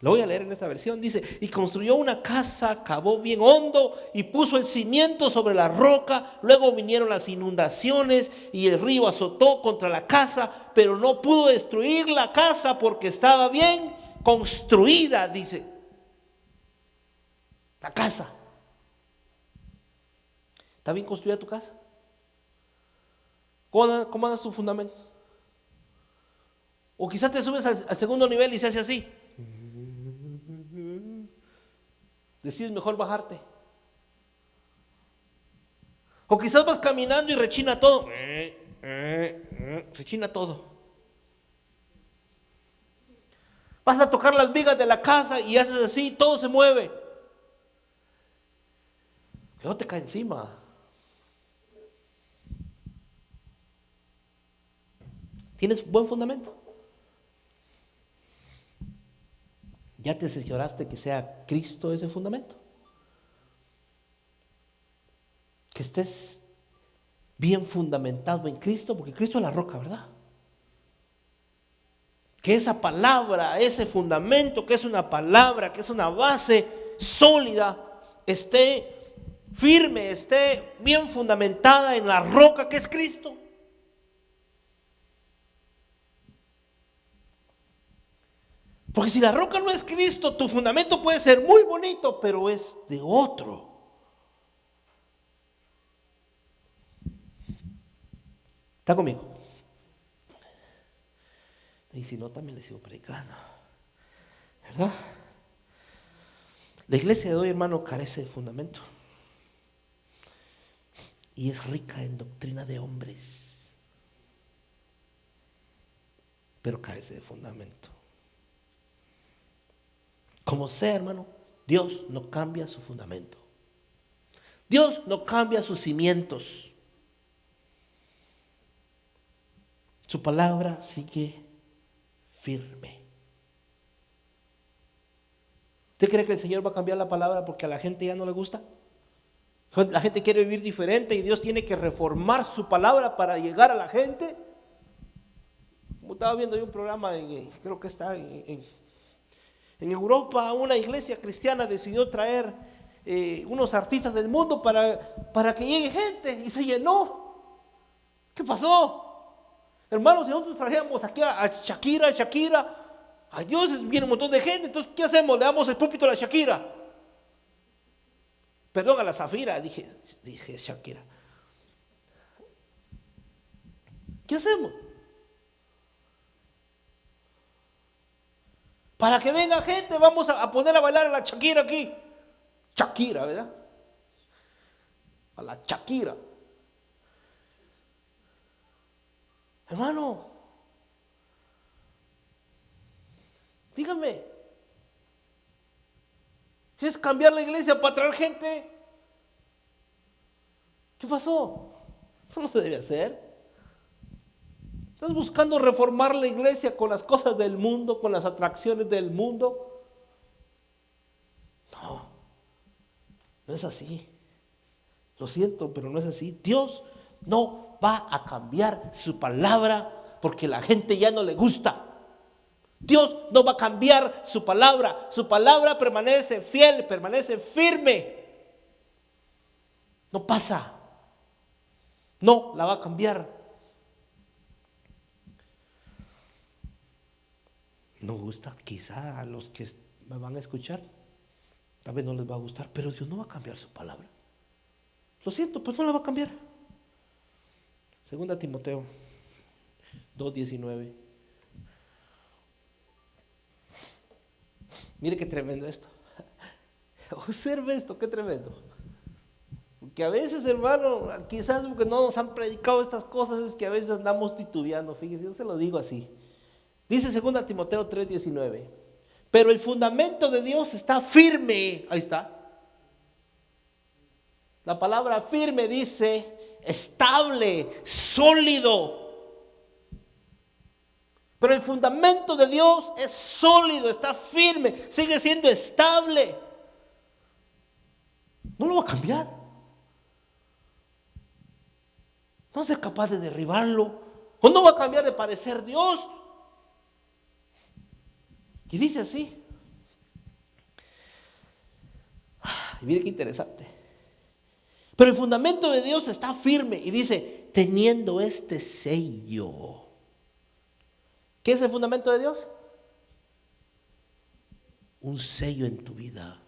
Lo voy a leer en esta versión. Dice: y construyó una casa, cavó bien hondo y puso el cimiento sobre la roca. Luego vinieron las inundaciones y el río azotó contra la casa, pero no pudo destruir la casa porque estaba bien construida, dice. La casa. ¿Está bien construida tu casa? ¿Cómo andas tus fundamentos? O quizás te subes al segundo nivel y se hace así. Decides mejor bajarte. O quizás vas caminando y rechina todo. Rechina todo. Vas a tocar las vigas de la casa y haces así, todo se mueve. Dios te cae encima. ¿Tienes buen fundamento? ¿Ya te asesoraste que sea Cristo ese fundamento? Que estés bien fundamentado en Cristo, porque Cristo es la roca, ¿verdad? Que esa palabra, ese fundamento, que es una palabra, que es una base sólida, esté firme, esté bien fundamentada en la roca que es Cristo. Porque si la roca no es Cristo, tu fundamento puede ser muy bonito, pero es de otro. ¿Está conmigo? Y si no, también les sigo predicando, ¿verdad? La iglesia de hoy, hermano, carece de fundamento. Y es rica en doctrina de hombres, pero carece de fundamento. Como sea, hermano, Dios no cambia su fundamento. Dios no cambia sus cimientos. Su palabra sigue firme. ¿Usted cree que el Señor va a cambiar la palabra porque a la gente ya no le gusta? La gente quiere vivir diferente y Dios tiene que reformar su palabra para llegar a la gente. Como estaba viendo yo un programa, creo que está en Europa, una iglesia cristiana decidió traer unos artistas del mundo para que llegue gente y se llenó. ¿Qué pasó? Hermanos, si nosotros traíamos aquí a Shakira, a Dios viene un montón de gente, entonces ¿qué hacemos? Le damos el púlpito a la Shakira. Perdón, a la Zafira, dije Shakira. ¿Qué hacemos? Para que venga gente, vamos a poner a bailar a la Shakira aquí. Shakira, ¿verdad? A la Shakira. Hermano, dígame, si es cambiar la iglesia para traer gente, ¿qué pasó? Eso no se debe hacer. Estás buscando reformar la iglesia con las cosas del mundo, con las atracciones del mundo. No, no es así. Lo siento, pero no es así. Dios no va a cambiar su palabra porque la gente ya no le gusta. Dios no va a cambiar su palabra. Su palabra permanece fiel, permanece firme. No pasa. No la va a cambiar. No gusta quizá a los que me van a escuchar. Tal vez no les va a gustar, pero Dios no va a cambiar su palabra. Lo siento, pues no la va a cambiar. Segunda Timoteo 2:19. Mire qué tremendo esto. Observe esto, qué tremendo. Porque a veces, hermano, quizás porque no nos han predicado estas cosas, es que a veces andamos titubeando. Fíjese, yo se lo digo así. Dice 2 Timoteo 3:19. Pero el fundamento de Dios está firme. Ahí está. La palabra firme dice estable, sólido. Pero el fundamento de Dios es sólido, está firme, sigue siendo estable. No lo va a cambiar. No va a ser capaz de derribarlo. O no va a cambiar de parecer Dios. Y dice así. Y mire qué interesante. Pero el fundamento de Dios está firme. Y dice, teniendo este sello. ¿Qué es el fundamento de Dios? Un sello en tu vida.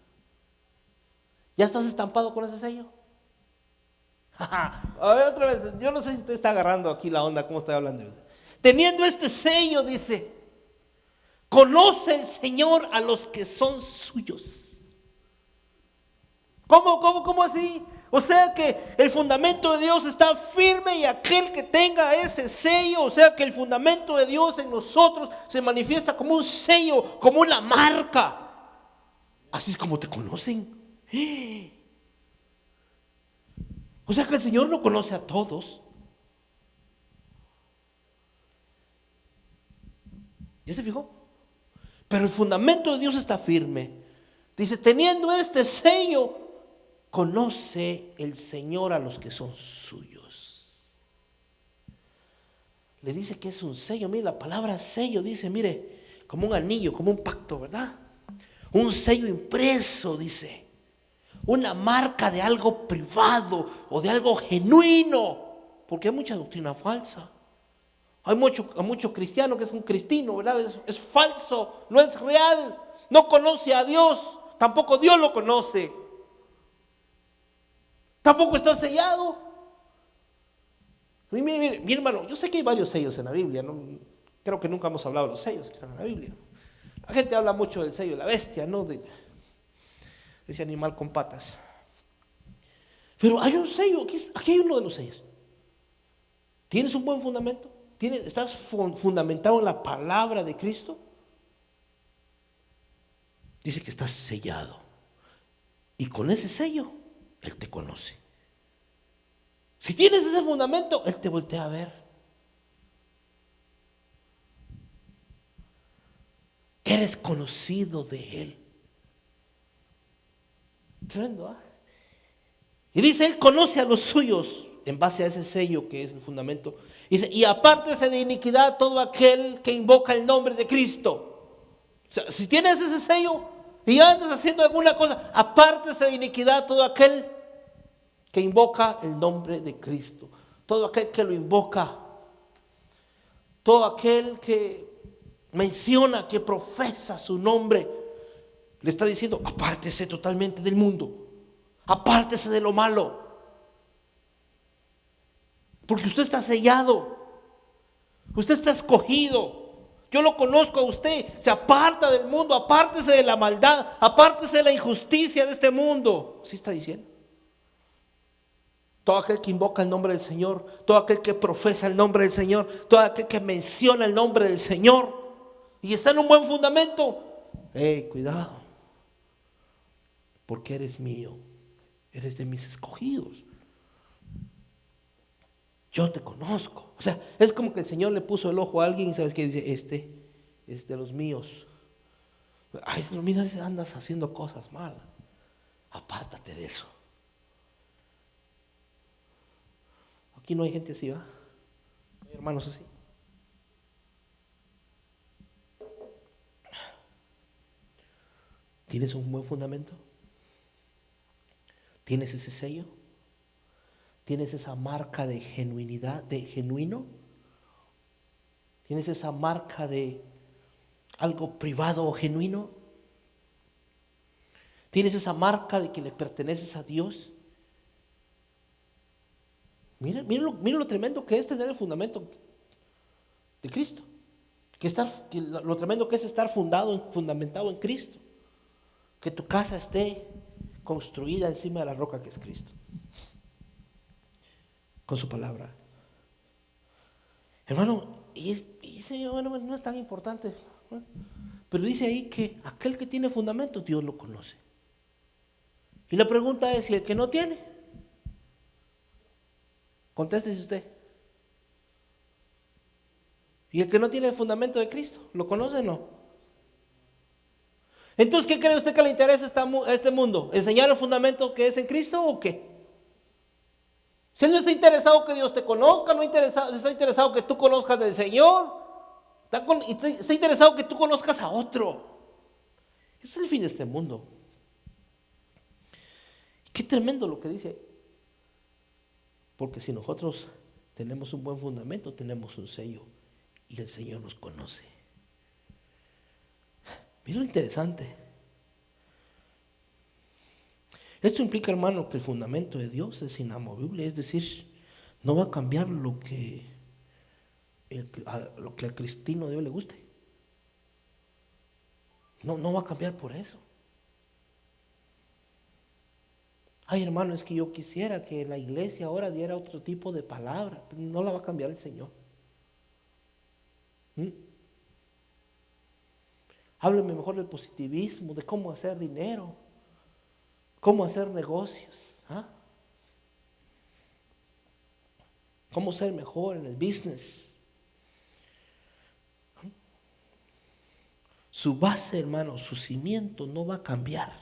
¿Ya estás estampado con ese sello? A ver otra vez, yo no sé si usted está agarrando aquí la onda, cómo estoy hablando. Teniendo este sello, dice, conoce el Señor a los que son suyos. ¿Cómo así? O sea que el fundamento de Dios está firme y aquel que tenga ese sello, o sea que el fundamento de Dios en nosotros se manifiesta como un sello, como una marca. Así es como te conocen. O sea que el Señor no conoce a todos. ¿Ya se fijó? Pero el fundamento de Dios está firme. Dice, teniendo este sello, conoce el Señor a los que son suyos. Le dice que es un sello. Mire, la palabra sello dice, mire, como un anillo, como un pacto, ¿verdad? Un sello impreso, dice. Una marca de algo privado o de algo genuino. Porque hay mucha doctrina falsa. Hay mucho cristiano que es un cristino, ¿verdad? Es falso, no es real. No conoce a Dios. Tampoco Dios lo conoce. Tampoco está sellado. Mire, mi hermano, yo sé que hay varios sellos en la Biblia. ¿No? Creo que nunca hemos hablado de los sellos que están en la Biblia. La gente habla mucho del sello de la bestia, ¿no? De ese animal con patas. Pero hay un sello, aquí hay uno de los sellos. ¿Tienes un buen fundamento? ¿Estás fundamentado en la palabra de Cristo? Dice que estás sellado. Y con ese sello, Él te conoce. Si tienes ese fundamento, Él te voltea a ver. Eres conocido de Él. Tremendo, ¿eh? Y dice, Él conoce a los suyos en base a ese sello que es el fundamento. Dice, y apártese de iniquidad todo aquel que invoca el nombre de Cristo. O sea, si tienes ese sello y andas haciendo alguna cosa, apártese de iniquidad todo aquel que invoca el nombre de Cristo. Todo aquel que lo invoca. Todo aquel que menciona, que profesa su nombre. Le está diciendo, apártese totalmente del mundo. Apártese de lo malo. Porque usted está sellado. Usted está escogido. Yo lo conozco a usted. Se aparta del mundo. Apártese de la maldad. Apártese de la injusticia de este mundo. Así está diciendo. Todo aquel que invoca el nombre del Señor. Todo aquel que profesa el nombre del Señor. Todo aquel que menciona el nombre del Señor. Y está en un buen fundamento. Cuidado. Porque eres mío. Eres de mis escogidos. Yo te conozco. O sea, es como que el Señor le puso el ojo a alguien y sabes qué dice, este es de los míos. Ay, mira, andas haciendo cosas malas. Apártate de eso. Aquí no hay gente así, ¿va? ¿No hay hermanos así? ¿Tienes un buen fundamento? ¿Tienes ese sello? ¿Tienes esa marca de genuinidad, de genuino? ¿Tienes esa marca de algo privado o genuino? ¿Tienes esa marca de que le perteneces a Dios? Mira lo tremendo que es tener el fundamento de Cristo. Lo tremendo que es estar fundamentado en Cristo. Que tu casa esté construida encima de la roca que es Cristo. con su palabra. Hermano, y ese bueno, no es tan importante, ¿no? Pero dice ahí que aquel que tiene fundamento, Dios lo conoce. Y la pregunta es, ¿y el que no tiene? Contéstese usted. ¿Y el que no tiene el fundamento de Cristo? ¿Lo conoce o no? Entonces, ¿qué cree usted que le interesa a este mundo? ¿Enseñar el fundamento que es en Cristo o qué? Si Él no está interesado que Dios te conozca, no está interesado que tú conozcas del Señor, está interesado que tú conozcas a otro. Ese es el fin de este mundo. Qué tremendo lo que dice. Porque si nosotros tenemos un buen fundamento, tenemos un sello y el Señor nos conoce. Mira lo interesante. Esto implica, hermano, que el fundamento de Dios es inamovible, es decir, no va a cambiar lo que al cristiano de Dios le guste. No va a cambiar por eso. Ay, hermano, es que yo quisiera que la iglesia ahora diera otro tipo de palabra. No la va a cambiar el Señor. Hábleme mejor del positivismo, de cómo hacer dinero, cómo hacer negocios, cómo ser mejor en el business. Su base, hermano, su cimiento no va a cambiar.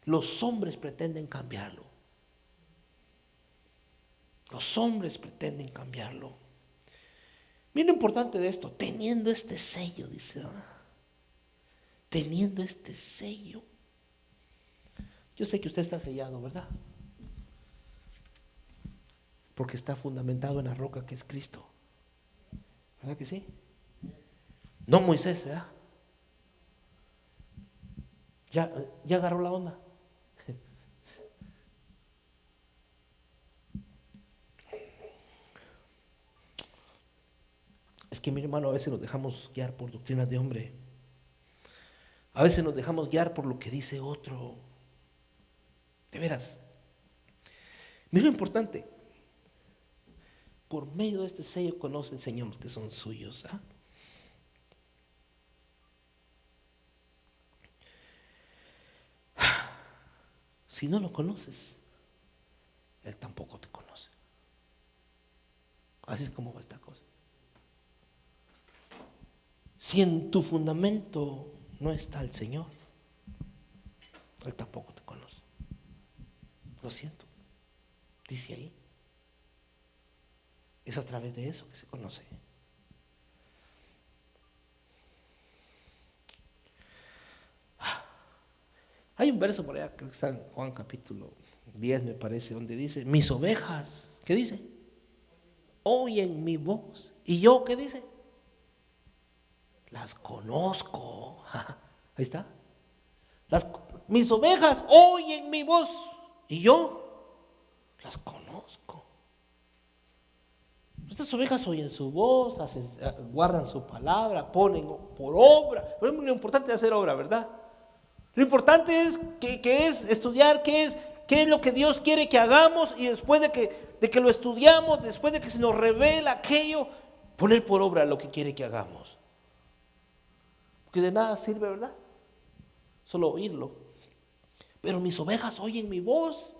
Los hombres pretenden cambiarlo. Los hombres pretenden cambiarlo. Mira lo importante de esto, teniendo este sello, dice, teniendo este sello. Yo sé que usted está sellado, ¿verdad? Porque está fundamentado en la roca que es Cristo. ¿Verdad que sí? No Moisés, ¿verdad? Ya agarró la onda. Es que mi hermano, a veces nos dejamos guiar por doctrinas de hombre. A veces nos dejamos guiar por lo que dice otro. De veras. Mira lo importante. Por medio de este sello conoce el Señor los que son suyos. Si no lo conoces, Él tampoco te conoce. Así es como va esta cosa. Si en tu fundamento no está el Señor, Él tampoco te conoce. Lo siento. Dice ahí. Es a través de eso que se conoce. Hay un verso por allá, creo que está en Juan capítulo 10, me parece, donde dice, mis ovejas, ¿qué dice? Oyen mi voz. ¿Y yo qué dice? Las conozco. Ahí está. Mis ovejas oyen mi voz. ¿Y yo? Las conozco. Estas ovejas oyen su voz, guardan su palabra, ponen por obra. Pero es muy importante hacer obra, ¿verdad? Lo importante es que es estudiar qué es lo que Dios quiere que hagamos, y después de que lo estudiamos, después de que se nos revela aquello, poner por obra lo que quiere que hagamos. Porque de nada sirve, ¿verdad? Solo oírlo. Pero mis ovejas oyen mi voz,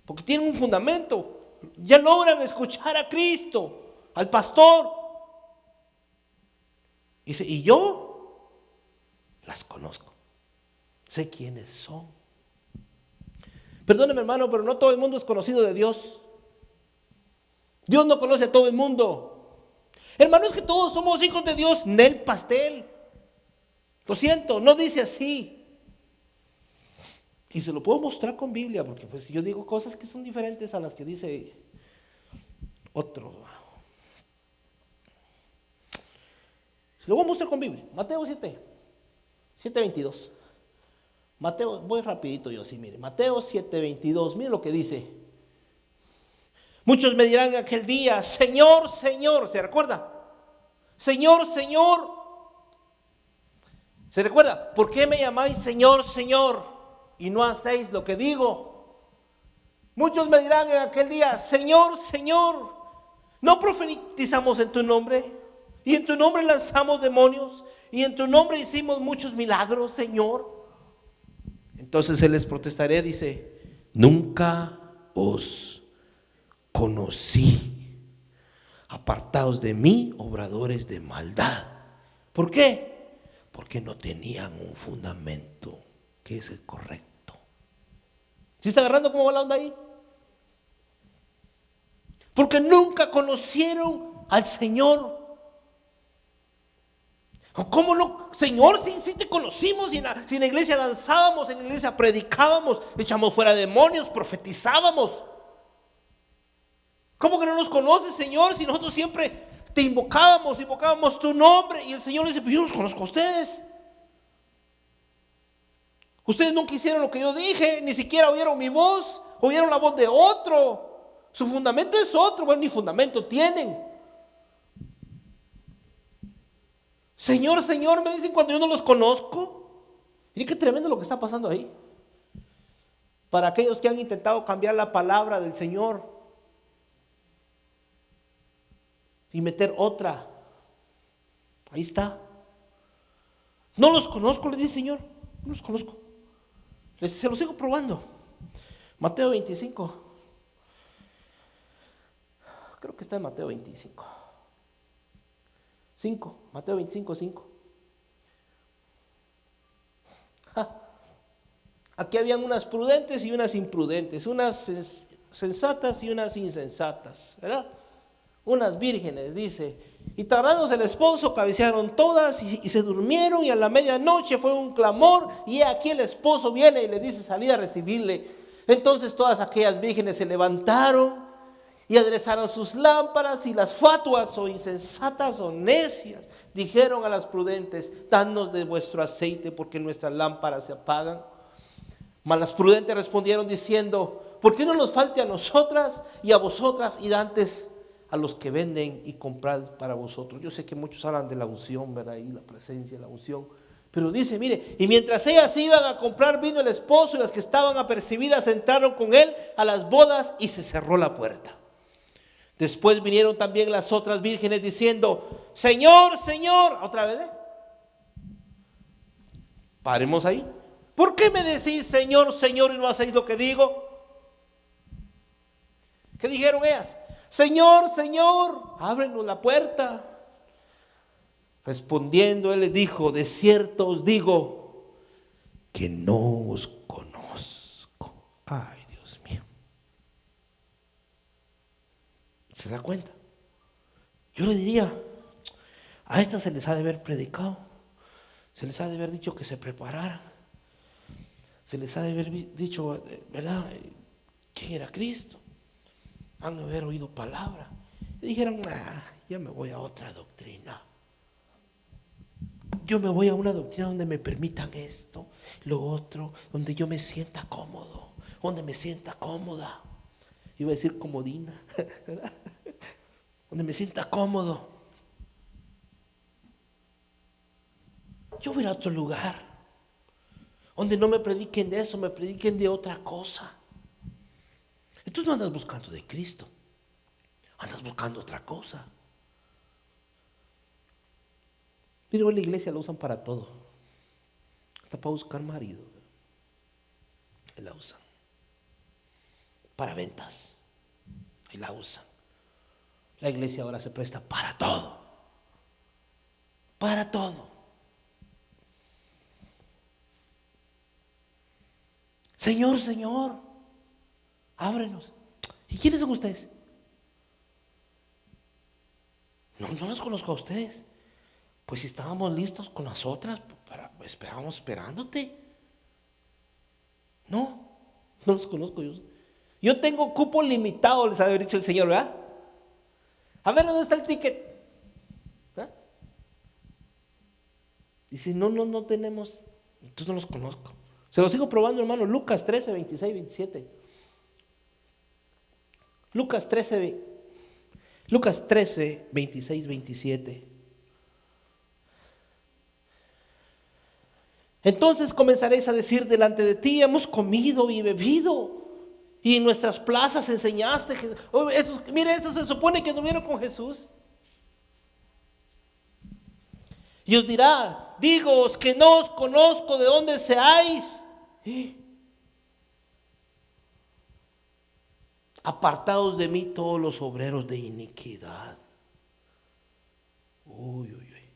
porque tienen un fundamento. Ya logran escuchar a Cristo, al pastor. Dice, y yo las conozco. Sé quiénes son. Perdóneme, hermano, pero no todo el mundo es conocido de Dios. Dios no conoce a todo el mundo. Hermano, es que todos somos hijos de Dios. Nel pastel. Lo siento, no dice así. Y se lo puedo mostrar con Biblia, porque pues yo digo cosas que son diferentes a las que dice otro. Se lo voy a mostrar con Biblia. Mateo 7:22. Mateo, voy rapidito yo así, mire. Mateo 7:22, mire lo que dice. Muchos me dirán en aquel día, Señor, Señor, ¿se recuerda? Señor, Señor. ¿Se recuerda? ¿Por qué me llamáis Señor, Señor y no hacéis lo que digo? Muchos me dirán en aquel día: Señor, Señor, ¿no profetizamos en tu nombre? Y en tu nombre lanzamos demonios, y en tu nombre hicimos muchos milagros, Señor. Entonces Él les protestaré, dice: nunca os conocí, apartaos de mí, obradores de maldad. ¿Por qué? Porque no tenían un fundamento que es el correcto. ¿Sí está agarrando cómo va la onda ahí? Porque nunca conocieron al Señor. ¿Cómo no? Señor, sí te conocimos. Si en la iglesia danzábamos, en la iglesia predicábamos, echamos fuera demonios, profetizábamos. ¿Cómo que no nos conoces, Señor? Si nosotros siempre te invocábamos tu nombre. Y el Señor le dice: pues yo los conozco a ustedes. Ustedes nunca hicieron lo que yo dije, ni siquiera oyeron mi voz, oyeron la voz de otro. Su fundamento es otro. Bueno, ni fundamento tienen. Señor, Señor, me dicen cuando yo no los conozco. Miren qué tremendo lo que está pasando ahí. Para aquellos que han intentado cambiar la palabra del Señor y meter otra, ahí está. No los conozco, le dice: Señor, no los conozco. Se los sigo probando. Mateo 25. Creo que está en Mateo 25. 5, Mateo 25, 5. Aquí habían unas prudentes y unas imprudentes, unas sensatas y unas insensatas, ¿verdad? Unas vírgenes, dice. Y tardándose el esposo, cabecearon todas y se durmieron, y a la medianoche fue un clamor, y aquí el esposo viene y le dice: salid a recibirle. Entonces todas aquellas vírgenes se levantaron y aderezaron sus lámparas, y las fatuas o insensatas o necias dijeron a las prudentes: danos de vuestro aceite, porque nuestras lámparas se apagan. Mas las prudentes respondieron diciendo: ¿por qué no nos falte a nosotras y a vosotras, y antes a los que venden y comprad para vosotros? Yo sé que muchos hablan de la unción, ¿verdad? Y la presencia de la unción. Pero dice, mire: y mientras ellas iban a comprar, vino el esposo, y las que estaban apercibidas entraron con él a las bodas, y se cerró la puerta. Después vinieron también las otras vírgenes diciendo: Señor, Señor. Otra vez, paremos ahí. ¿Por qué me decís Señor, Señor, y no hacéis lo que digo? ¿Qué dijeron ellas? Señor, Señor, ábrenos la puerta. Respondiendo, Él les dijo: de cierto os digo que no os conozco. Ay, Dios mío. ¿Se da cuenta? Yo le diría: a estas se les ha de haber predicado, se les ha de haber dicho que se prepararan, se les ha de haber dicho, ¿verdad?, quién era Cristo. Han de haber oído palabra. Y dijeron: ya me voy a otra doctrina. Yo me voy a una doctrina donde me permitan esto, lo otro, donde yo me sienta cómodo, donde me sienta cómoda. Iba a decir comodina, ¿verdad? Donde me sienta cómodo. Yo voy a otro lugar, donde no me prediquen de eso, me prediquen de otra cosa. Entonces no andas buscando de Cristo, andas buscando otra cosa. Mira, hoy la iglesia la usan para todo, hasta para buscar marido. La usan para ventas, y la usan. La iglesia ahora se presta para todo, para todo. Señor, Señor, ábrenos. ¿Y quiénes son ustedes? No los conozco a ustedes. Pues si estábamos listos con las otras, esperábamos esperándote. No los conozco yo. Yo tengo cupo limitado, les había dicho el Señor, ¿verdad? A ver, ¿dónde está el ticket? ¿Verdad? Dice: no tenemos. Entonces no los conozco. Se los sigo probando, hermano. Lucas 13, 26, 27. Lucas 13, 26, 27. Entonces comenzaréis a decir delante de ti: hemos comido y bebido, Y en nuestras plazas enseñaste. Mire, estos se supone que anduvieron con Jesús. Y os dirá, digoos que no os conozco de dónde seáis. Apartados de mí todos los obreros de iniquidad. Uy, uy, uy.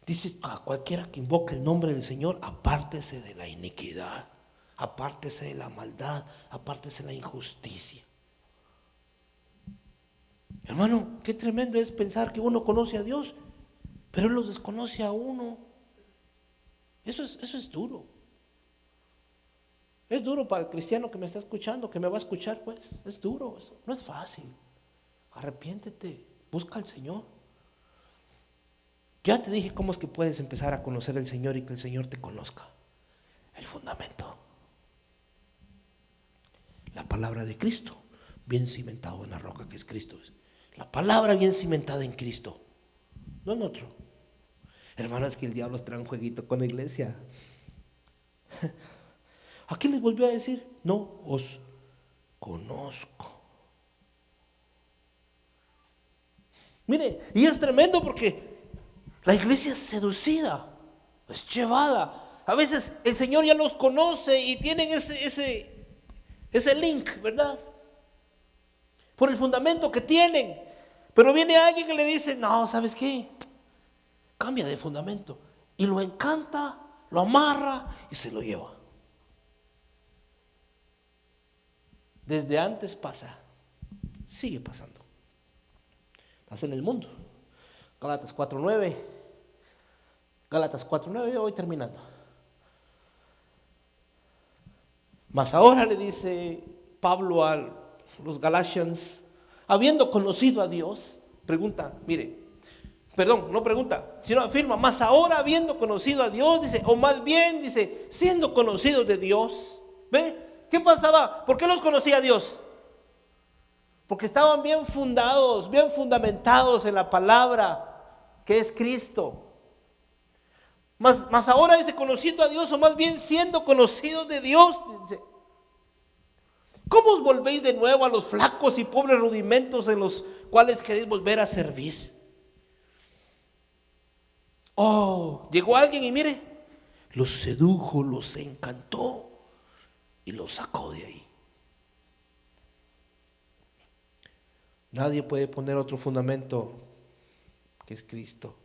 Dice, a cualquiera que invoque el nombre del Señor, apártese de la iniquidad, apártese de la maldad, apártese de la injusticia. Hermano, qué tremendo es pensar que uno conoce a Dios, pero Él los desconoce a uno. Eso es duro. Es duro para el cristiano que me está escuchando, que me va a escuchar, pues. Es duro, eso no es fácil. Arrepiéntete, busca al Señor. Ya te dije cómo es que puedes empezar a conocer al Señor y que el Señor te conozca. El fundamento. La palabra de Cristo, bien cimentado en la roca que es Cristo. La palabra bien cimentada en Cristo, no en otro. Hermano, es que el diablo trae un jueguito con la iglesia. ¿A qué les volvió a decir? No os conozco. Mire, y es tremendo porque la iglesia es seducida, es llevada. A veces el Señor ya los conoce y tienen ese link, ¿verdad? Por el fundamento que tienen. Pero viene alguien que le dice, no, ¿sabes qué? Cambia de fundamento. Y lo encanta, lo amarra y se lo lleva. Desde antes pasa, sigue pasando. Estás en el mundo. Gálatas 4:9. Gálatas 4:9, hoy terminando. Mas ahora le dice Pablo a los Galatians, habiendo conocido a Dios, pregunta, mire, perdón, no pregunta, sino afirma, mas ahora habiendo conocido a Dios, dice, o más bien, dice, siendo conocidos de Dios. ¿Ve? ¿Qué pasaba? ¿Por qué los conocía a Dios? Porque estaban bien fundados, bien fundamentados en la palabra que es Cristo. Mas ahora dice, conociendo a Dios, o más bien siendo conocidos de Dios, dice, ¿cómo os volvéis de nuevo a los flacos y pobres rudimentos en los cuales queréis volver a servir? Oh, llegó alguien y mire, los sedujo, los encantó y los sacó de ahí. Nadie puede poner otro fundamento que es Cristo.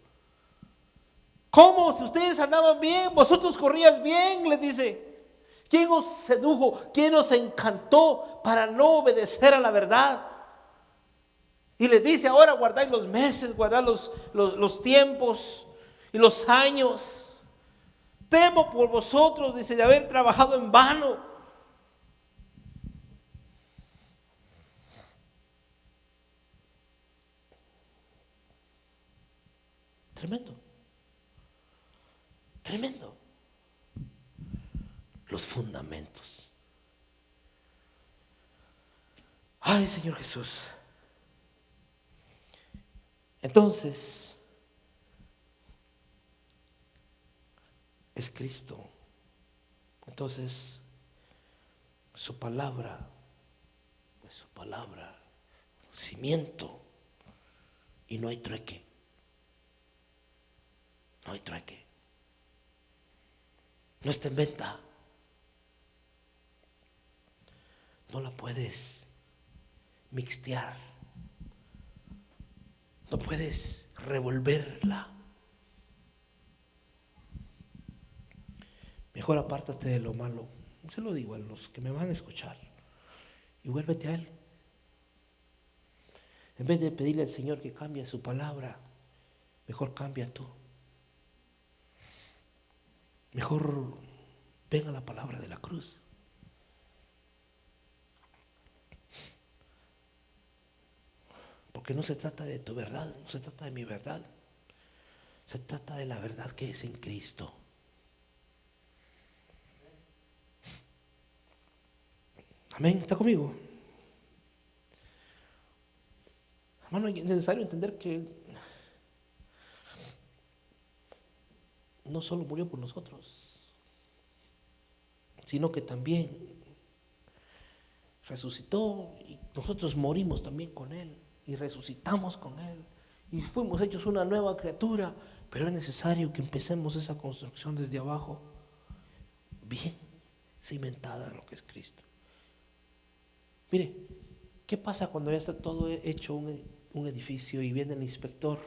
¿Cómo? Si ustedes andaban bien, vosotros corrías bien, les dice. ¿Quién os sedujo? ¿Quién os encantó para no obedecer a la verdad? Y les dice, ahora guardáis los meses, guardad los tiempos y los años. Temo por vosotros, dice, de haber trabajado en vano. Tremendo. Tremendo. Los fundamentos. Ay, Señor Jesús. Entonces, es Cristo. Entonces, su palabra es su palabra, cimiento, y no hay trueque. No hay trueque. No está en venta. No la puedes mixtear. No puedes revolverla. Mejor apártate de lo malo. Se lo digo a los que me van a escuchar. Y vuélvete a Él. En vez de pedirle al Señor que cambie su palabra, mejor cambia tú. Mejor ven a la palabra de la cruz. Porque no se trata de tu verdad, no se trata de mi verdad. Se trata de la verdad que es en Cristo. Amén, ¿está conmigo? Hermano, es necesario entender que Él no solo murió por nosotros, sino que también resucitó y nosotros morimos también con Él y resucitamos con Él y fuimos hechos una nueva criatura, pero es necesario que empecemos esa construcción desde abajo, bien cimentada en lo que es Cristo. Mire, ¿qué pasa cuando ya está todo hecho un edificio y viene el inspector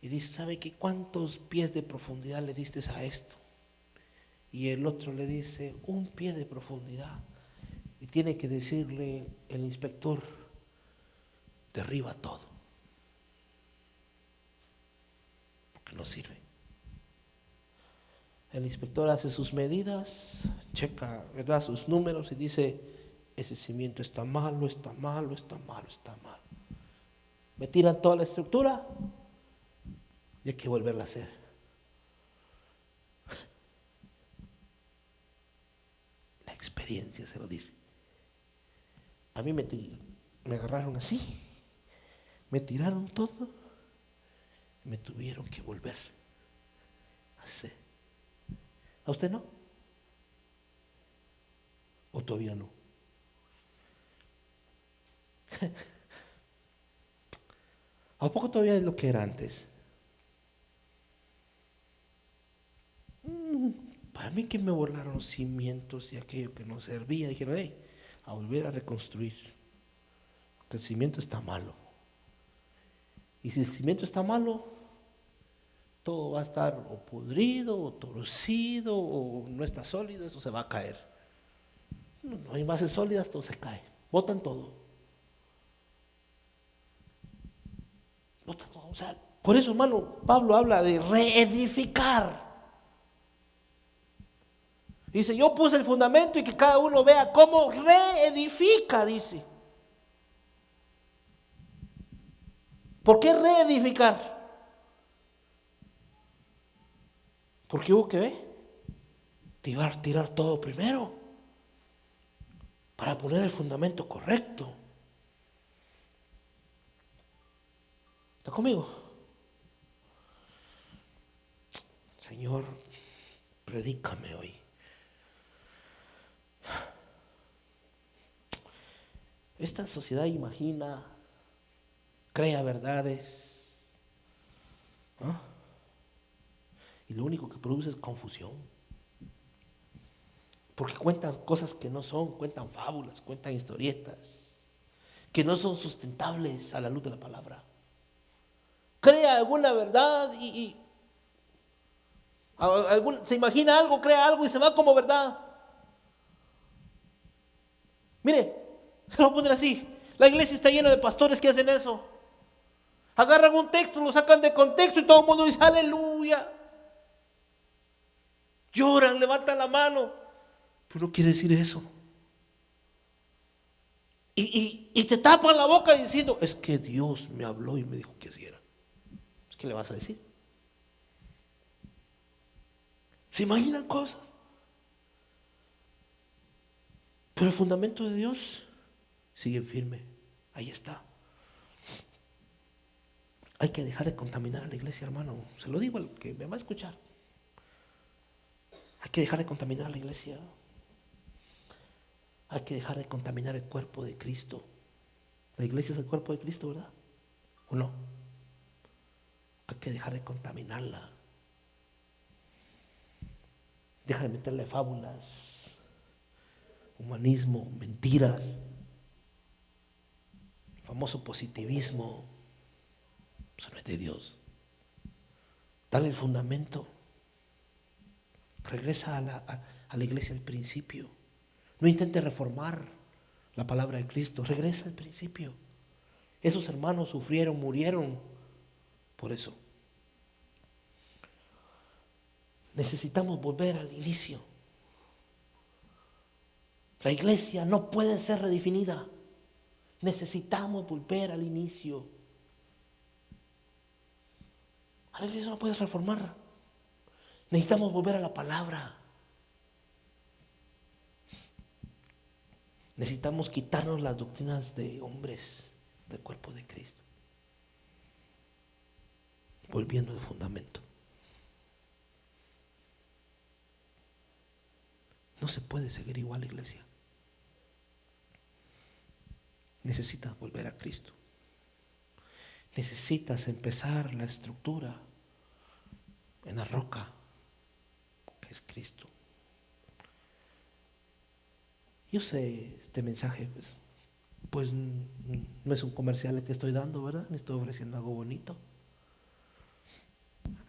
y dice, ¿sabe qué? ¿Cuántos pies de profundidad le diste a esto? Y el otro le dice, 1 pie de profundidad. Y tiene que decirle el inspector, derriba todo, porque no sirve. El inspector hace sus medidas, checa, ¿verdad?, sus números y dice, ese cimiento está malo, está malo, está malo, está malo. Me tiran toda la estructura y hay que volverla a hacer. La experiencia se lo dice. A mí me agarraron así, me tiraron todo, me tuvieron que volver a hacer. ¿A usted no? ¿O todavía no? ¿A poco todavía es lo que era antes? Para mí que me volaron los cimientos y aquello que no servía. Dijeron, hey, a volver a reconstruir, porque el cimiento está malo. Y si el cimiento está malo, todo va a estar o podrido, o torcido, o no está sólido, eso se va a caer. No hay bases sólidas, todo se cae. Botan todo. Botan todo. O sea, por eso, hermano, Pablo habla de reedificar. Dice, yo puse el fundamento y que cada uno vea cómo reedifica, dice. ¿Por qué reedificar? Porque hubo que tirar todo primero para poner el fundamento correcto. ¿Está conmigo? Señor, predícame hoy. Esta sociedad imagina, crea verdades, ¿ah? Y lo único que produce es confusión. Porque cuentan cosas que no son, cuentan fábulas, cuentan historietas, que no son sustentables a la luz de la palabra. Crea alguna verdad y se imagina algo, crea algo y se va como verdad. Mire, se lo voy a poner así. La iglesia está llena de pastores que hacen eso. Agarran un texto, lo sacan de contexto y todo el mundo dice aleluya. Lloran, levantan la mano. Pero no quiere decir eso. Y te tapan la boca diciendo, es que Dios me habló y me dijo que hiciera. ¿Qué le vas a decir? ¿Se imaginan cosas? Pero el fundamento de Dios sigue firme. Ahí está. Hay que dejar de contaminar a la iglesia, hermano. Se lo digo al que me va a escuchar. Hay que dejar de contaminar a la iglesia. Hay que dejar de contaminar el cuerpo de Cristo. La iglesia es el cuerpo de Cristo, ¿verdad? ¿O no? Hay que dejar de contaminarla. Deja de meterle fábulas, humanismo, mentiras, famoso positivismo. Eso no es de Dios. Dale el fundamento. Regresa a la iglesia al principio. No intente reformar la palabra de Cristo. Regresa al principio. Esos hermanos sufrieron, murieron por eso. Necesitamos volver al inicio. La iglesia no puede ser redefinida. Necesitamos volver al inicio. A la iglesia no puedes reformar. Necesitamos volver a la palabra. Necesitamos quitarnos las doctrinas de hombres del cuerpo de Cristo. Volviendo al fundamento. No se puede seguir igual, iglesia. Necesitas volver a Cristo. Necesitas empezar la estructura en la roca, que es Cristo. Yo sé, este mensaje pues no es un comercial el que estoy dando, ¿verdad? Ni estoy ofreciendo algo bonito.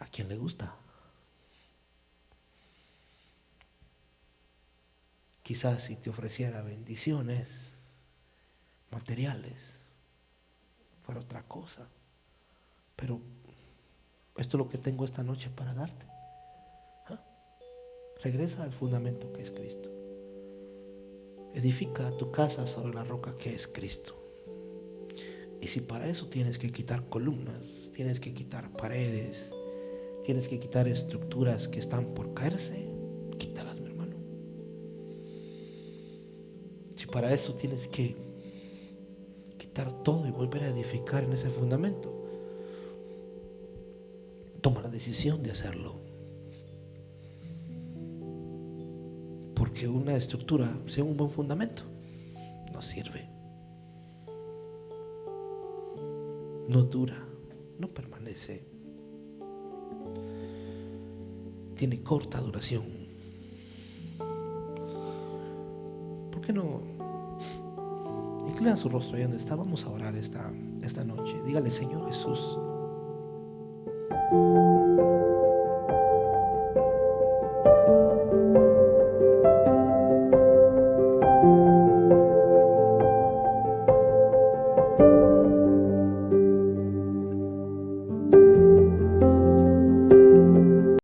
¿A quién le gusta? Quizás si te ofreciera bendiciones materiales, fuera otra cosa. Pero esto es lo que tengo esta noche para darte. ¿Ah? Regresa al fundamento que es Cristo. Edifica tu casa sobre la roca que es Cristo. Y si para eso tienes que quitar columnas, tienes que quitar paredes, tienes que quitar estructuras que están por caerse, quítalas, mi hermano. Si para eso tienes que quitar todo y volver a edificar en ese fundamento, toma la decisión de hacerlo. Porque una estructura sin un buen fundamento no sirve, no dura, no permanece, tiene corta duración. ¿Por qué no inclina su rostro ahí donde está? Vamos a orar esta noche. Dígale: Señor Jesús,